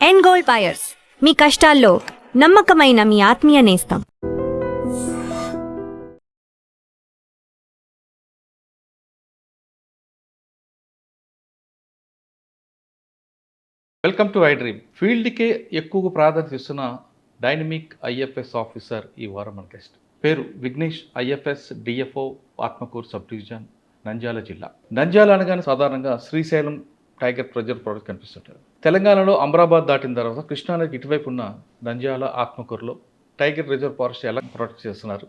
And gold buyers, మీ కష్టాల్లో నమ్మకమైన మీ ఆత్మీయ నేస్తం. Welcome to I dream. ఫీల్డ్కే ఎక్కువ ప్రాధాన్యత ఇస్తున్న డైనమిక్ ఐఎఫ్ఎస్ ఆఫీసర్ ఈ వారం మన గెస్ట్. పేరు Vignesh, IFS DFO, Atmakur sub division, Nandyal జిల్లా. నంద్యాల అనగానే సాధారణంగా శ్రీశైలం టైగర్ ప్రిజర్వ్ ఫారెస్ట్ కనిపిస్తుంటారు. తెలంగాణలో అమరాబాద్ దాటిన తర్వాత కృష్ణానదికి ఇటువైపు ఉన్న నంద్యాల, ఆత్మకూరులో టైగర్ రిజర్వ్ ఫారెస్ట్ ఎలా ప్రొటెక్ట్ చేస్తున్నారు,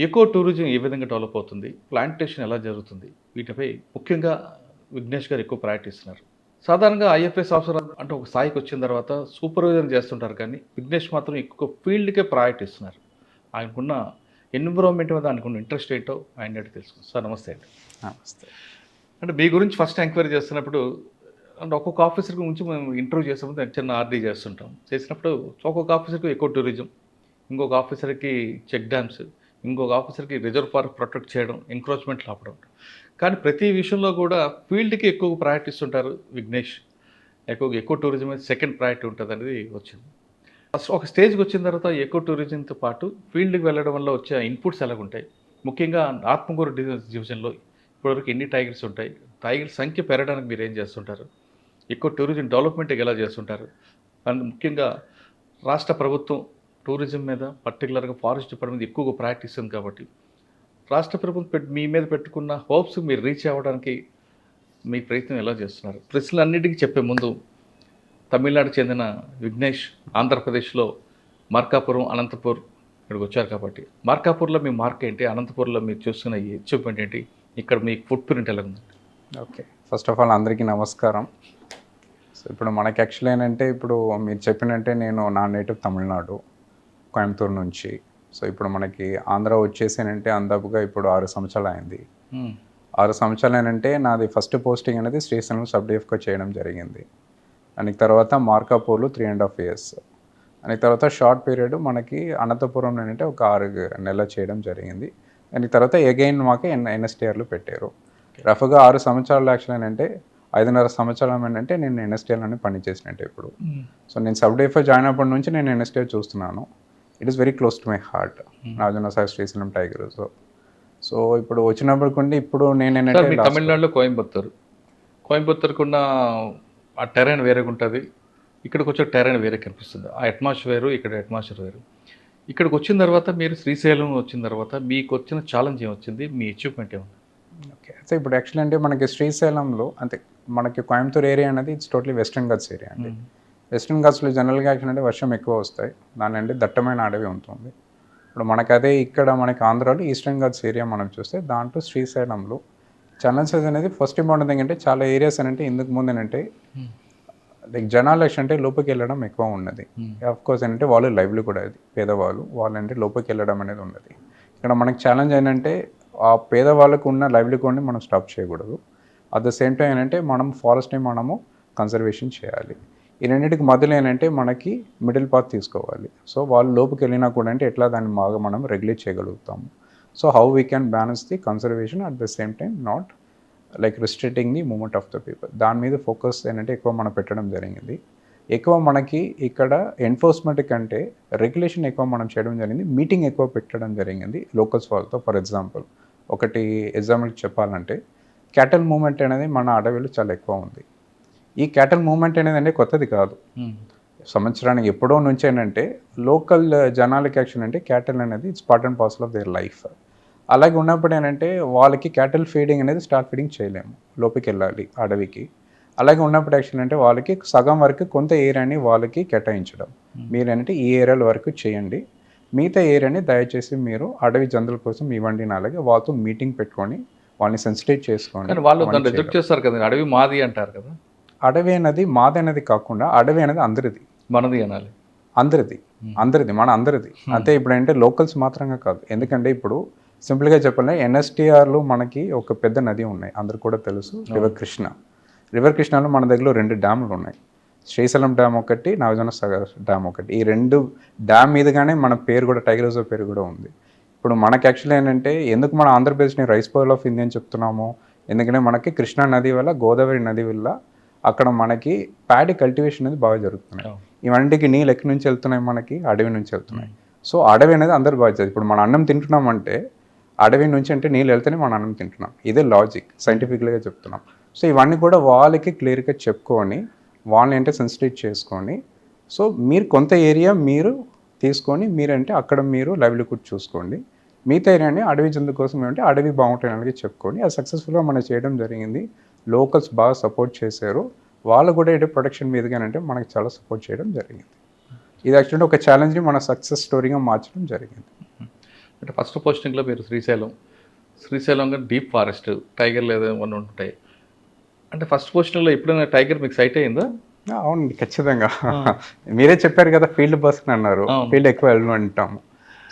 ఎకో టూరిజం ఏ విధంగా డెవలప్ అవుతుంది, ప్లాంటేషన్ ఎలా జరుగుతుంది, వీటిపై ముఖ్యంగా విఘ్నేష్ గారు ఎక్కువ ప్రయారిటీ ఇస్తున్నారు. సాధారణంగా ఐఎఫ్ఎస్ ఆఫీసర్ అంటే ఒక స్థాయికి వచ్చిన తర్వాత సూపర్వైజర్ చేస్తుంటారు, కానీ విఘ్నేష్ మాత్రం ఎక్కువ ఫీల్డ్కే ప్రయారిటీ ఇస్తున్నారు. ఆయనకున్న ఎన్విరాన్మెంట్ మీద ఆయనకున్న ఇంట్రెస్ట్ ఏంటో ఆయన తెలుసుకుంటాం. సార్ నమస్తే అండి. నమస్తే. అంటే మీ గురించి ఫస్ట్ ఎంక్వైరీ చేస్తున్నప్పుడు అంటే ఒక్కొక్క ఆఫీసర్ గురించి మేము ఇంటర్వ్యూ చేసినప్పుడు చిన్న ఆర్డీ చేస్తుంటాం. చేసినప్పుడు ఒక్కొక్క ఆఫీసర్కి ఎకో టూరిజం, ఇంకొక ఆఫీసర్కి చెక్ డ్యామ్స్, ఇంకొక ఆఫీసర్కి రిజర్వ్ ఫారెస్ట్ ప్రొటెక్ట్ చేయడం, ఎంక్రోచ్మెంట్లు ఆపడం. కానీ ప్రతి విషయంలో కూడా ఫీల్డ్కి ఎక్కువ ప్రయారిటీ ఇస్తుంటారు విఘ్నేష్. ఎక్కువ టూరిజం అనేది సెకండ్ ప్రయారిటీ ఉంటుంది అనేది వచ్చింది. ఫస్ట్ ఒక స్టేజ్కి వచ్చిన తర్వాత ఎక్కువ టూరిజంతో పాటు ఫీల్డ్కి వెళ్ళడం వల్ల వచ్చే ఇన్పుట్స్ ఎలాగుంటాయి, ముఖ్యంగా ఆత్మకూరు డివిజన్లో ఇప్పటివరకు ఎన్ని టైగర్స్ ఉంటాయి, టైగర్ సంఖ్య పెరగడానికి మీరు ఏం చేస్తుంటారు, ఎక్కువ టూరిజం డెవలప్మెంట్కి ఎలా చేస్తుంటారు, అండ్ ముఖ్యంగా రాష్ట్ర ప్రభుత్వం టూరిజం మీద పర్టికులర్గా ఫారెస్ట్ డిపార్ట్మెంట్ ఎక్కువగా ప్రాక్టీస్ ఉంది కాబట్టి రాష్ట్ర ప్రభుత్వం మీ మీద పెట్టుకున్న హోప్స్ మీరు రీచ్ అవ్వడానికి మీ ప్రయత్నం ఎలా చేస్తున్నారు? ప్రశ్నలన్నిటికీ చెప్పే ముందు తమిళనాడుకు చెందిన విఘ్నేష్ ఆంధ్రప్రదేశ్లో మార్కాపురం, అనంతపూర్ ఇక్కడికి వచ్చారు కాబట్టి మార్కాపూర్లో మీ మార్క్ ఏంటి, అనంతపూర్లో మీరు చూస్తున్న ఈ అచీవ్మెంట్ ఏంటి, ఇక్కడ మీ ఫుట్ ప్రింట్ ఎలా ఉంది? ఓకే, ఫస్ట్ ఆఫ్ ఆల్ అందరికీ నమస్కారం. సో ఇప్పుడు మనకి యాక్చువల్ ఏంటంటే ఇప్పుడు మీరు చెప్పినట్టే నేను నా నేటివ్ తమిళనాడు, కోయంబత్తూరు నుంచి. సో ఇప్పుడు మనకి ఆంధ్ర వచ్చేసానంటే అందాపుగా ఇప్పుడు 6 సంవత్సరాలు అయింది. 6 సంవత్సరాలు ఏంటంటే నాది ఫస్ట్ పోస్టింగ్ అనేది శ్రీశైలం సబ్ డిఎఫ్గా చేయడం జరిగింది. దానికి తర్వాత మార్కాపూర్లో 3.5 years. దానికి తర్వాత షార్ట్ పీరియడ్ మనకి అనంతపురం ఏంటంటే ఒక 6 నెలలు చేయడం జరిగింది. దానికి తర్వాత అగైన్ మాకు ఎన్ఎస్టీఆర్లు పెట్టారు. రఫ్గా 6 సంవత్సరాలు యాక్చువల్ ఏంటంటే 5.5 సంవత్సరాలు ఏంటంటే నేను ఎన్ఎస్టీఆర్లోనే పనిచేసినట్టు ఇప్పుడు. సో నేను సబ్ డిఎఫ్ఓ జాయిన్ అయినప్పటి నుంచి నేను ఎన్ఎస్టీఆర్ చూస్తున్నాను. It is very close to my heart, Nagarjuna Sagar Srisailam tiger. So ఇప్పుడు వచ్చినప్పటికంటే ఇప్పుడు నేను ఏంటంటే తమిళనాడులో కోయంబత్తూరుకున్న ఆ టెరైన్ వేరేగా ఉంటుంది, ఇక్కడికి వచ్చే టెరైన్ వేరే కనిపిస్తుంది. ఆ అట్మాస్ఫియర్ వేరు, ఇక్కడ అట్మాస్ఫియర్ వేరు. ఇక్కడికి వచ్చిన తర్వాత మీరు శ్రీశైలం వచ్చిన తర్వాత మీకు వచ్చిన ఛాలెంజ్ ఏమొచ్చింది, మీ అచీవ్మెంట్ ఏముంది? ఓకే, సో ఇప్పుడు యాక్చువల్ అంటే మనకి శ్రీశైలంలో అంటే మనకి కోయంబత్తూరు ఏరియా అనేది it's totally western Ghats area అండి. వెస్టర్న్ ఘాట్స్లో జనరల్గా యాక్చువల్ అంటే వర్షం ఎక్కువ వస్తాయి, దాని అంటే దట్టమైన అడవి ఉంటుంది. ఇప్పుడు మనకు అదే ఇక్కడ మనకి ఆంధ్రాలో ఈస్టర్న్ ఘాట్స్ ఏరియా మనం చూస్తే దాంట్లో శ్రీశైలంలో ఛాలెంజెస్ అనేది ఫస్ట్ ఇంపార్టెంట్ థింగ్ అంటే చాలా ఏరియాస్ అంటే ఇందుకు ముందు ఏంటంటే లైక్ జనాలు అంటే లోపలికి వెళ్ళడం ఎక్కువ ఉన్నది. ఆఫ్కోర్స్ ఏంటంటే వాళ్ళు లైవ్లీ కూడా అది పేదవాళ్ళు వాళ్ళంటే లోపలికి వెళ్ళడం అనేది ఉన్నది. ఇక్కడ మనకి ఛాలెంజ్ ఏంటంటే ఆ పేదవాళ్ళకు ఉన్న లైవ్లీహుడ్ని మనం స్టాప్ చేయకూడదు. అట్ ద సేమ్ టైం ఏంటంటే మనం ఫారెస్ట్ని మనము కన్సర్వేషన్ చేయాలి. ఈ రెండింటికి మధ్యలో ఏంటంటే మనకి మిడిల్ పాత్ తీసుకోవాలి. సో వాళ్ళు లోపుకి వెళ్ళినా కూడా అంటే ఎట్లా దాన్ని బాగా మనం రెగ్యులేట్ చేయగలుగుతాము. So how we can balance the conservation at the same time not like restricting the movement of the people. దాని మీద ఫోకస్ ఏంటంటే ఎక్కువ మనం పెట్టడం జరిగింది. ఎక్కువ మనకి ఇక్కడ ఎన్ఫోర్స్మెంట్ కంటే రెగ్యులేషన్ ఎక్కువ మనం చేయడం జరిగింది. మీటింగ్ ఎక్కువ పెట్టడం జరిగింది లోకల్స్ వాళ్ళతో. ఫర్ ఎగ్జాంపుల్ ఒకటి ఎగ్జాంపుల్కి చెప్పాలంటే క్యాటల్ మూమెంట్ అనేది మన అడవిలో చాలా ఎక్కువ ఉంది. ఈ క్యాటల్ మూమెంట్ అనేది అంటే కొత్తది కాదు, సంవత్సరానికి ఎప్పుడో నుంచి ఏంటంటే లోకల్ జనాలకి యాక్షన్ అంటే క్యాటల్ అనేది it's part and parcel of their life. అలాగే ఉన్నప్పుడు ఏంటంటే వాళ్ళకి క్యాటల్ ఫీడింగ్ అనేది స్టార్ట్ ఫీడింగ్ చేయలేము, లోపలికి వెళ్ళాలి అడవికి. అలాగే ఉన్నప్పుడు యాక్షన్ అంటే వాళ్ళకి సగం వరకు కొంత ఏరియాని వాళ్ళకి కేటాయించడం, మీరు ఏంటంటే ఈ ఏరియాల వరకు చేయండి, మిగతా ఏరియాని దయచేసి మీరు అడవి జంతువుల కోసం ఇవ్వండి. అలాగే వాళ్ళతో మీటింగ్ పెట్టుకొని వాళ్ళని సెన్సిటైజ్ చేసుకోండి. వాళ్ళు రిజెక్ట్ చేస్తారు కదా, అడవి మాది అంటారు కదా. అడవి అనేది మాది అనేది కాకుండా అడవి అనేది అందరిది, మనది అనాలి, అందరిది మన అందరిది. అంతే ఇప్పుడు అంటే లోకల్స్ మాత్రంగా కాదు. ఎందుకంటే ఇప్పుడు సింపుల్గా చెప్పాలంటే ఎన్ఎస్టీఆర్లు మనకి ఒక పెద్ద నది ఉన్నాయి, అందరు కూడా తెలుసు, రివర్ కృష్ణలో మన దగ్గర 2 డ్యాములు ఉన్నాయి. శ్రీశైలం డ్యామ్ ఒకటి, నాగార్జున సాగర్ డ్యామ్ ఒకటి. ఈ 2 డ్యామ్ మీదుగానే మన పేరు కూడా టైగర్ రిజర్వ్ పేరు కూడా ఉంది. ఇప్పుడు మనకి యాక్చువల్లీ ఏంటంటే ఎందుకు మన ఆంధ్రప్రదేశ్ని రైస్ పౌల్ ఆఫ్ ఇండియా అని చెప్తున్నాము, ఎందుకంటే మనకి కృష్ణా నది వల్ల, గోదావరి నది వల్ల అక్కడ మనకి ప్యాడీ కల్టివేషన్ అనేది బాగా జరుగుతున్నాయి. ఇవన్నిటికి నీళ్ళు ఎక్కడి నుంచి వెళ్తున్నాయి, మనకి అడవి నుంచి వెళ్తున్నాయి. సో అడవి అనేది అందరు బాధ్యత. ఇప్పుడు మన అన్నం తింటున్నామంటే అడవి నుంచి అంటే నీళ్ళు వెళ్తేనే మన అన్నం తింటున్నాం. ఇదే లాజిక్, సైంటిఫిక్గా చెప్తున్నాం. సో ఇవన్నీ కూడా వాళ్ళకి క్లియర్గా చెప్పుకొని వాళ్ళని అంటే సెన్సిటైజ్ చేసుకొని, సో మీరు కొంత ఏరియా మీరు తీసుకొని మీరంటే అక్కడ మీరు లైవ్లీహుడ్ చూసుకోండి, మిగతా ఏరియాని అడవి జంతు కోసం ఏమంటే అడవి బాగుంటాయని చెప్పుకొని అది సక్సెస్ఫుల్గా మనం చేయడం జరిగింది. లోకల్స్ బాగా సపోర్ట్ చేశారు. వాళ్ళు కూడా ఏంటంటే ప్రొటెక్షన్ మీదుగానంటే మనకి చాలా సపోర్ట్ చేయడం జరిగింది. ఇది యాక్చువల్లీ ఒక ఛాలెంజ్ని మన సక్సెస్ స్టోరీగా మార్చడం జరిగింది. అంటే ఫస్ట్ పోస్టింగ్లో మీరు శ్రీశైలం డీప్ ఫారెస్ట్ టైగర్లు ఏదో ఏమన్నా ఉంటాయి. అంటే ఫస్ట్ పోస్టింగ్లో ఎప్పుడైనా టైగర్ మీకు సైట్ అయిందా? అవునండి, ఖచ్చితంగా. మీరే చెప్పారు కదా, ఫీల్డ్ పర్సన్ అన్నారు, ఫీల్డ్ ఎక్కువ వెళ్ళమంటాము.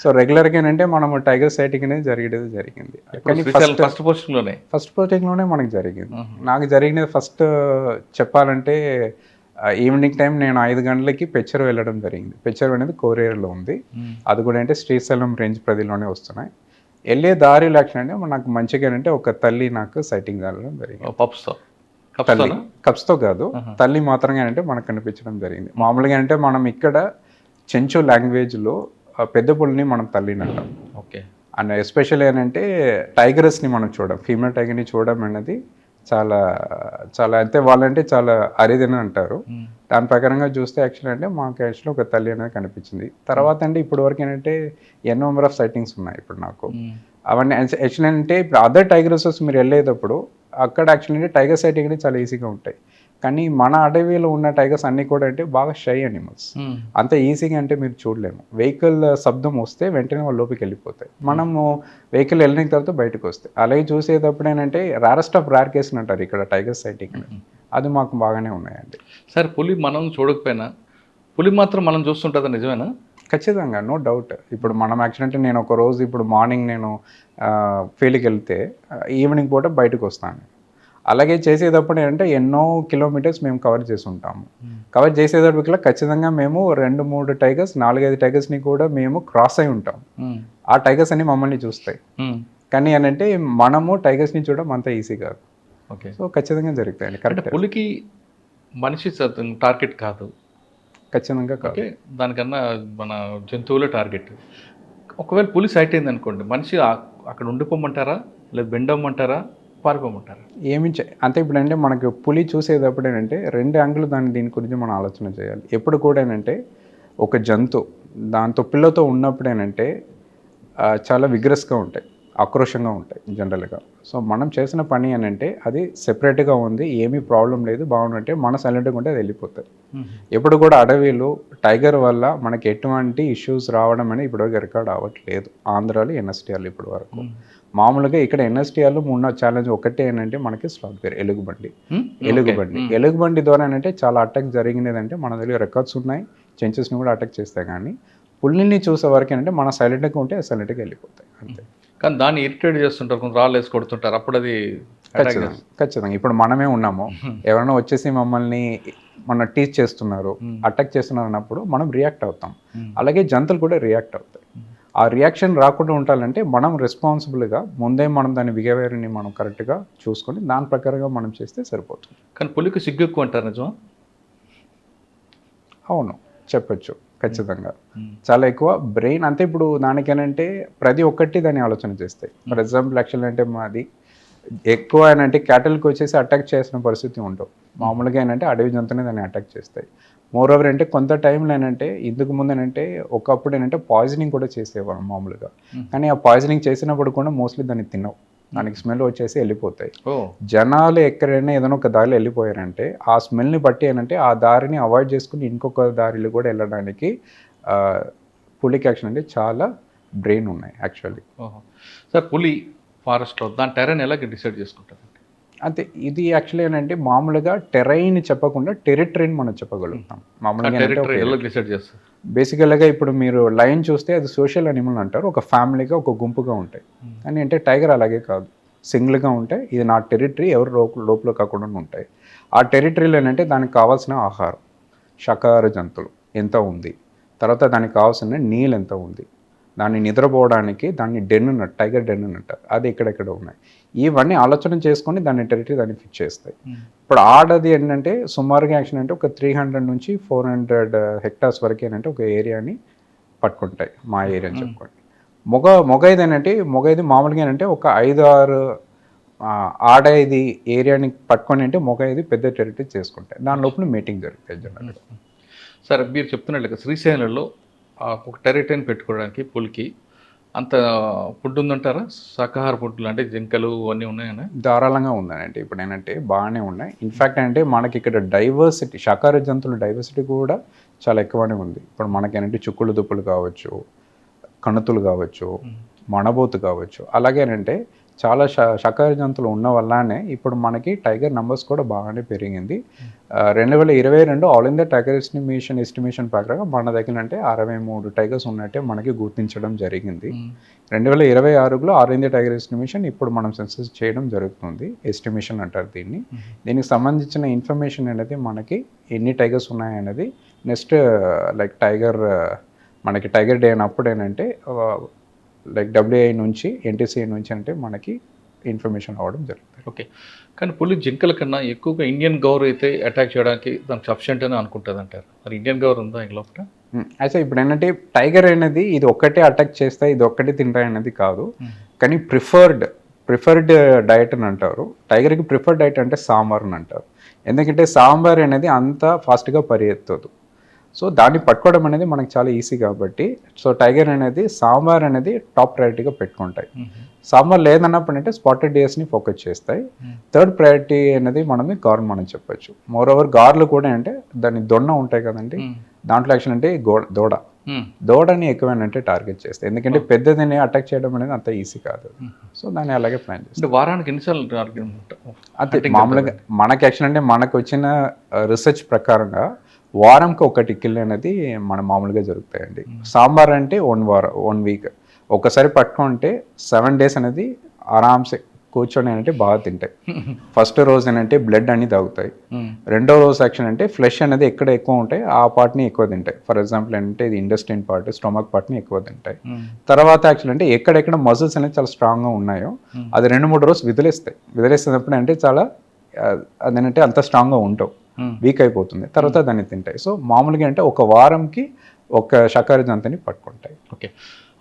సో రెగ్యులర్గా ఏంటంటే మనము టైగర్ సైటింగ్ అనేది జరిగింది. కానీ ఫస్ట్ పోస్టింగ్లోనే మనకు జరిగింది. నాకు జరిగినది ఫస్ట్ చెప్పాలంటే ఈవినింగ్ టైం నేను 5 గంటలకి పెచ్చరు వెళ్ళడం జరిగింది. పెచ్చరు అనేది కోరేరులో ఉంది. అది కూడా అంటే శ్రీశైలం రేంజ్ పరిధిలోనే వస్తున్నాయి. వెళ్ళే దారిలో యాక్చువల్ అంటే నాకు మంచిగా అంటే ఒక తల్లి నాకు సైటింగ్ జరగడం జరిగింది. కప్స్తో కాదు, తల్లి మాత్రంగా అంటే మనకు కనిపించడం జరిగింది. మామూలుగా అంటే మనం ఇక్కడ చెంచు లాంగ్వేజ్లో పెద్ద పులిని మనం తల్లిని అంటాం. ఓకే. అండ్ ఎస్పెషల్లీ ఏంటంటే టైగరస్ని మనం చూడడం, ఫీమేల్ టైగర్ని చూడడం అనేది చాలా చాలా అంటే వాళ్ళంటే చాలా అరిదని అంటారు. దాని ప్రకారంగా చూస్తే యాక్చువల్ అంటే మాకు యాక్చువల్లీ ఒక తల్లి అనేది కనిపించింది. తర్వాత అంటే ఇప్పుడు వరకు ఏంటంటే ఎన్ నెంబర్ ఆఫ్ సైటింగ్స్ ఉన్నాయి ఇప్పుడు నాకు. అవన్నీ యాక్చువల్లీ అంటే ఇప్పుడు అదర్ టైగర్స్ మీరు వెళ్ళేటప్పుడు అక్కడ యాక్చువల్లీ అంటే టైగర్ సైటింగ్ అనేది చాలా ఈజీగా ఉంటాయి. కానీ మన అడవిలో ఉన్న టైగర్స్ అన్నీ కూడా అంటే బాగా షై అనిమల్స్, అంత ఈజీగా అంటే మీరు చూడలేము. వెహికల్ శబ్దం వస్తే వెంటనే వాళ్ళు లోపలికి వెళ్ళిపోతాయి. మనము వెహికల్ వెళ్ళిన తర్వాత బయటకు వస్తాయి. అలాగే చూసేటప్పుడు ఏంటంటే రేరెస్ట్ ఆఫ్ రేర్ కేసులు అంటారు ఇక్కడ టైగర్ సైటింగ్, అది మాకు బాగానే ఉన్నాయండి. సార్ పులి మనం చూడకపోయినా పులి మాత్రం మనం చూస్తుంటుందా, నిజమేనా? ఖచ్చితంగా, నో డౌట్. ఇప్పుడు మనం యాక్చువల్లీ నేను ఒక రోజు ఇప్పుడు మార్నింగ్ నేను ఫీల్డ్కి వెళ్తే ఈవినింగ్ పూట బయటకు వస్తాను. అలాగే చేసేటప్పుడు ఏంటంటే ఎన్నో కిలోమీటర్స్ మేము కవర్ చేసి ఉంటాము. కవర్ చేసేటప్పటికల్లా ఖచ్చితంగా మేము 2-3 టైగర్స్ 4-5 టైగర్స్ని కూడా మేము క్రాస్ అయి ఉంటాం. ఆ టైగర్స్ అన్ని మమ్మల్ని చూస్తాయి. కానీ అంటే మనము టైగర్స్ని చూడడం అంత ఈజీ కాదు. ఓకే. సో ఖచ్చితంగా జరుగుతాయండి. కరెక్ట్. పులికి మనిషి టార్గెట్ కాదు, ఖచ్చితంగా కాదు. దానికన్నా మన జంతువులే టార్గెట్. ఒకవేళ పులి సైట్ అయింది అనుకోండి, మనిషి అక్కడ ఉండిపోమంటారా, లేదా బెండమ్మంటారా, పారిపోమంటారా? అంటే ఇప్పుడు అంటే మనకు పులి చూసేటప్పుడు ఏంటంటే 2 యాంగిల్ దీని గురించి మనం ఆలోచన చేయాలి. ఎప్పుడు కూడా ఏంటంటే ఒక జంతువు దాంతో పిల్లతో ఉన్నప్పుడు ఏంటంటే చాలా విగ్రస్గా ఉంటాయి, ఆక్రోషంగా ఉంటాయి జనరల్గా. సో మనం చేసిన పని అంటే అది సెపరేట్గా ఉంది, ఏమీ ప్రాబ్లం లేదు, బాగుందంటే మన సైలెంట్గా ఉంటే అది వెళ్ళిపోతుంది. ఎప్పుడు కూడా అడవిలో టైగర్ వల్ల మనకి ఎటువంటి ఇష్యూస్ రావడం అనేది ఇప్పటివరకు రికార్డ్ అవ్వట్లేదు ఆంధ్రాలో, ఎన్ఎస్టీఆర్లో ఇప్పటి వరకు. మామూలుగా ఇక్కడ ఎన్ఎస్టీఆర్లో ఉన్న ఛాలెంజ్ ఒకటే ఏంటంటే మనకి స్లాట్ పేరు ఎలుగుబండి ద్వారా ఏంటంటే చాలా అటాక్ జరిగినదంటే మన దగ్గర రికార్డ్స్ ఉన్నాయి, చెంచెస్ని కూడా అటాక్ చేస్తాయి. కానీ పుల్లిని చూసే వరకు ఏంటంటే మన సైలెంట్గా ఉంటే సైలెంట్గా వెళ్ళిపోతాయి అంతే. కానీ దాన్ని ఇరిటేట్ చేస్తుంటారు, కొంచెం రాళ్ళు వేసి కొడుతుంటారు, అప్పుడు అది ఖచ్చితంగా. ఇప్పుడు మనమే ఉన్నాము, ఎవరైనా వచ్చేసి మమ్మల్ని మన టీచ్ చేస్తున్నారు, అటాక్ చేస్తున్నారు అన్నప్పుడు మనం రియాక్ట్ అవుతాం. అలాగే జంతువులు కూడా రియాక్ట్ అవుతాయి. ఆ రియాక్షన్ రాకుండా ఉండాలంటే మనం రెస్పాన్సిబుల్గా ముందే మనం దాని బిహేవియర్ని మనం కరెక్ట్గా చూసుకొని దాని ప్రకారంగా మనం చేస్తే సరిపోతుంది. కానీ పులికి సిగ్గు ఎక్కువ అంటారు, నిజమా? అవును, చెప్పచ్చు. ఖచ్చితంగా చాలా ఎక్కువ బ్రెయిన్. అంతే ఇప్పుడు దానికేనంటే ప్రతి ఒక్కటి దాన్ని ఆలోచన చేస్తాయి. ఫర్ ఎగ్జాంపుల్ యాక్చువల్ అంటే మాది ఎక్కువ అంటే క్యాటిల్కి వచ్చేసి అటాక్ చేసిన పరిస్థితి ఉండవు. మామూలుగా ఏంటంటే అడవి జంతువుని దాన్ని అటాక్ చేస్తాయి. మోర్ ఓవర్ అంటే కొంత టైంలో ఏంటంటే ఇందుకు ముందు ఏంటంటే ఒకప్పుడు ఏంటంటే పాయిజనింగ్ కూడా చేసేవాళ్ళం మామూలుగా. కానీ ఆ పాయిజనింగ్ చేసినప్పుడు కూడా మోస్ట్లీ దాన్ని తినవు, దానికి స్మెల్ వచ్చేసి వెళ్ళిపోతాయి. జనాలు ఎక్కడైనా ఏదైనా ఒక దారిలో వెళ్ళిపోయారంటే ఆ స్మెల్ని బట్టి ఏంటంటే ఆ దారిని అవాయిడ్ చేసుకుని ఇంకొక దారిలో కూడా వెళ్ళడానికి పులికి యాక్షన్ అంటే చాలా బ్రెయిన్ ఉన్నాయి యాక్చువల్లీ. సార్ పులి ఫారెస్ట్లో దాని టెరైన్ ఎలా డిసైడ్ చేసుకుంటారు? అంటే ఇది యాక్చువల్లీ ఏంటంటే మామూలుగా టెరైన్ చెప్పకుండా టెరిటరీని మనం చెప్పగలుగుతాం. మామూలుగా బేసికల్గా ఇప్పుడు మీరు లయన్ చూస్తే అది సోషల్ అనిమల్ అంటారు, ఒక ఫ్యామిలీగా ఒక గుంపుగా ఉంటాయి. కానీ అంటే టైగర్ అలాగే కాదు, సింగిల్గా ఉంటాయి. ఇది నా టెరిటరీ, ఎవరు లోపల కాకుండా ఉంటాయి. ఆ టెరిటరీలో ఏంటంటే దానికి కావాల్సిన ఆహారం, శాకాహార జంతువులు ఎంత ఉంది, తర్వాత దానికి కావాల్సిన నీళ్ళు ఎంత ఉంది, దాన్ని నిద్రపోవడానికి దాన్ని డెన్ అన్నట్టు, టైగర్ డెన్ అన్నట్టు, అది ఎక్కడెక్కడ ఉన్నాయి. ఇవన్నీ ఆలోచన చేసుకొని దాన్ని టెరిటరీ దాన్ని ఫిక్స్ చేస్తాయి. ఇప్పుడు ఆడది ఏంటంటే సుమారుగా యాక్షన్ అంటే ఒక 300 నుంచి 400 హెక్టార్స్ వరకు ఏంటంటే ఒక ఏరియాని పట్టుకుంటాయి మా ఏరియా అని చెప్పుకోండి. మొగైది మామూలుగా ఏంటంటే ఒక 5-6 ఆడేది ఏరియాని పట్టుకొని అంటే మొగైది పెద్ద టెరిటరీ చేసుకుంటాయి. దాని లోపల మీటింగ్ జరుగుతాయి జనరల్గా. సరే, మీరు చెప్తున్నట్లుగా శ్రీశైలంలో ఒక టెరిటరీని పెట్టుకోవడానికి పులికి అంత ఫుడ్ ఉందంటారా? శాకాహార ఫుడ్లు అంటే జింకలు అన్నీ ఉన్నాయన్నా? ధారాళంగా ఉందండి. ఇప్పుడు ఏంటంటే బాగానే ఉన్నాయి. ఇన్ఫ్యాక్ట్ అంటే మనకి ఇక్కడ డైవర్సిటీ, శాకాహార జంతువుల డైవర్సిటీ కూడా చాలా ఎక్కువనే ఉంది. ఇప్పుడు మనకేంటంటే చుక్కులు దుప్పులు కావచ్చు, కణుతులు కావచ్చు, మణబోతు కావచ్చు, అలాగేనంటే చాలా శాకాహార జంతువులు ఉన్న వల్లనే ఇప్పుడు మనకి టైగర్ నంబర్స్ కూడా బాగానే పెరిగింది. 2022 ఆల్ ఇండియా టైగర్ ఎస్టిమేషన్ ప్రకారం మన దగ్గర అంటే 63 టైగర్స్ ఉన్నట్టే మనకి గుర్తించడం జరిగింది. 2026లో ఆల్ ఇండియా టైగర్ ఎస్టిమేషన్ ఇప్పుడు మనం సెన్సస్ చేయడం జరుగుతుంది. ఎస్టిమేషన్ అంటారు దీన్ని. దీనికి సంబంధించిన ఇన్ఫర్మేషన్ అనేది మనకి ఎన్ని టైగర్స్ ఉన్నాయనేది నెక్స్ట్ లైక్ మనకి టైగర్ డే అయినప్పుడు ఏంటంటే లైక్ WI నుంచి NTCA నుంచి అంటే మనకి ఇన్ఫర్మేషన్ అవ్వడం జరుగుతుంది. ఓకే, కానీ పులి జింకల కన్నా ఎక్కువగా ఇండియన్ గౌర్ అయితే అటాక్ చేయడానికి దానికి సఫిషియెంట్ అని అనుకుంటుంది అంటారు. మరి ఇండియన్ గౌర్ ఉందా ఈ లోపల? అయితే ఇప్పుడు ఏంటంటే టైగర్ అనేది ఇది ఒక్కటే అటాక్ చేస్తాయి, ఇది ఒక్కటే తింటాయి అనేది కాదు. కానీ ప్రిఫర్డ్ డైట్ అని అంటారు. టైగర్కి ప్రిఫర్డ్ డైట్ అంటే సాంబార్ అని అంటారు. ఎందుకంటే సాంబార్ అనేది అంత ఫాస్ట్గా పరిగెత్తదు. సో దాన్ని పట్టుకోవడం అనేది మనకు చాలా ఈజీ కాబట్టి సో టైగర్ అనేది సాంబార్ అనేది టాప్ ప్రయారిటీగా పెట్టుకుంటాయి. సాంబార్ లేదన్నప్పుడు అంటే స్పాటెడ్ డియర్స్ని ఫోకస్ చేస్తాయి. థర్డ్ ప్రయారిటీ అనేది గార్లు మనం చెప్పొచ్చు. మోర్ ఓవర్ గార్లు కూడా అంటే దాని దొన్న ఉంటాయి కదండి, దాంట్లో యాక్చువల్ అంటే దూడని ఎక్కువైనా టార్గెట్ చేస్తాయి. ఎందుకంటే పెద్దదిని అటాక్ చేయడం అనేది అంత ఈజీ కాదు. సో దాన్ని అలాగే ప్లాన్ చేస్తాం. వారానికి ఎన్నిసార్లు అంతే మామూలుగా మనకి యాక్చువల్ అంటే మనకు వచ్చిన రీసెర్చ్ ప్రకారంగా వారంకి 1 కిల్ అనేది మన మామూలుగా జరుగుతాయండి. సాంబార్ అంటే 1 వీక్ ఒకసారి పట్టుకుంటే 7 days అనేది ఆరామ్సే కూర్చొని అంటే బాగా తింటాయి. ఫస్ట్ రోజు ఏంటంటే బ్లడ్ అన్ని తాగుతాయి. రెండో రోజు యాక్షన్ అంటే ఫ్లెష్ అనేది ఎక్కడ ఎక్కువ ఉంటాయి ఆ పార్ట్ని ఎక్కువ తింటాయి. ఫర్ ఎగ్జాంపుల్ ఏంటంటే ఇది ఇండస్ట్రైన్ పార్ట్, స్టొమక్ పార్ట్ని ఎక్కువ తింటాయి. తర్వాత యాక్చువల్ అంటే ఎక్కడెక్కడ మజిల్స్ అనేది చాలా స్ట్రాంగ్గా ఉన్నాయో అది 2-3 రోజు విదిలేస్తున్నప్పుడు అంటే చాలా అదేంటంటే అంత స్ట్రాంగ్గా ఉంటావు, వీక్ అయిపోతుంది, తర్వాత దాన్ని తింటాయి. సో మామూలుగా అంటే ఒక వారంకి ఒక శాకాహార జంతువుని పట్టుకుంటాయి. ఓకే,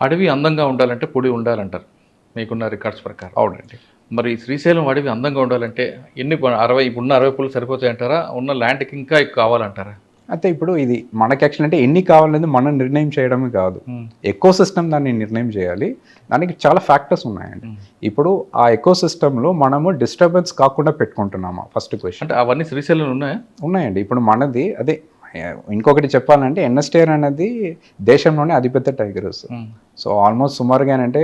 అడవి అందంగా ఉండాలంటే పులి ఉండాలంటారు మీకున్న రికార్డ్స్ ప్రకారం. అవునండి. మరి శ్రీశైలం అడవి అందంగా ఉండాలంటే ఇప్పుడున్న 60 పులు సరిపోతాయంటారా? ఉన్న ల్యాండ్కి ఇంకా ఎక్కువ కావాలంటారా? అయితే ఇప్పుడు ఇది మనకి యాక్చువల్ అంటే ఎన్ని కావాలనేది మనం నిర్ణయం చేయడమే కాదు, ఎకో సిస్టమ్ దాన్ని నిర్ణయం చేయాలి. దానికి చాలా ఫ్యాక్టర్స్ ఉన్నాయండి. ఇప్పుడు ఆ ఎకో సిస్టంలో మనము డిస్టర్బెన్స్ కాకుండా పెట్టుకుంటున్నామా ఫస్ట్ క్వశ్చన్. అంటే అవన్నీ శ్రీశైలం ఉన్నాయండి. ఇప్పుడు మనది అదే ఇంకొకటి చెప్పాలంటే NSTR అనేది దేశంలోనే అతిపెద్ద టైగర్స్. సో ఆల్మోస్ట్ సుమారుగా అంటే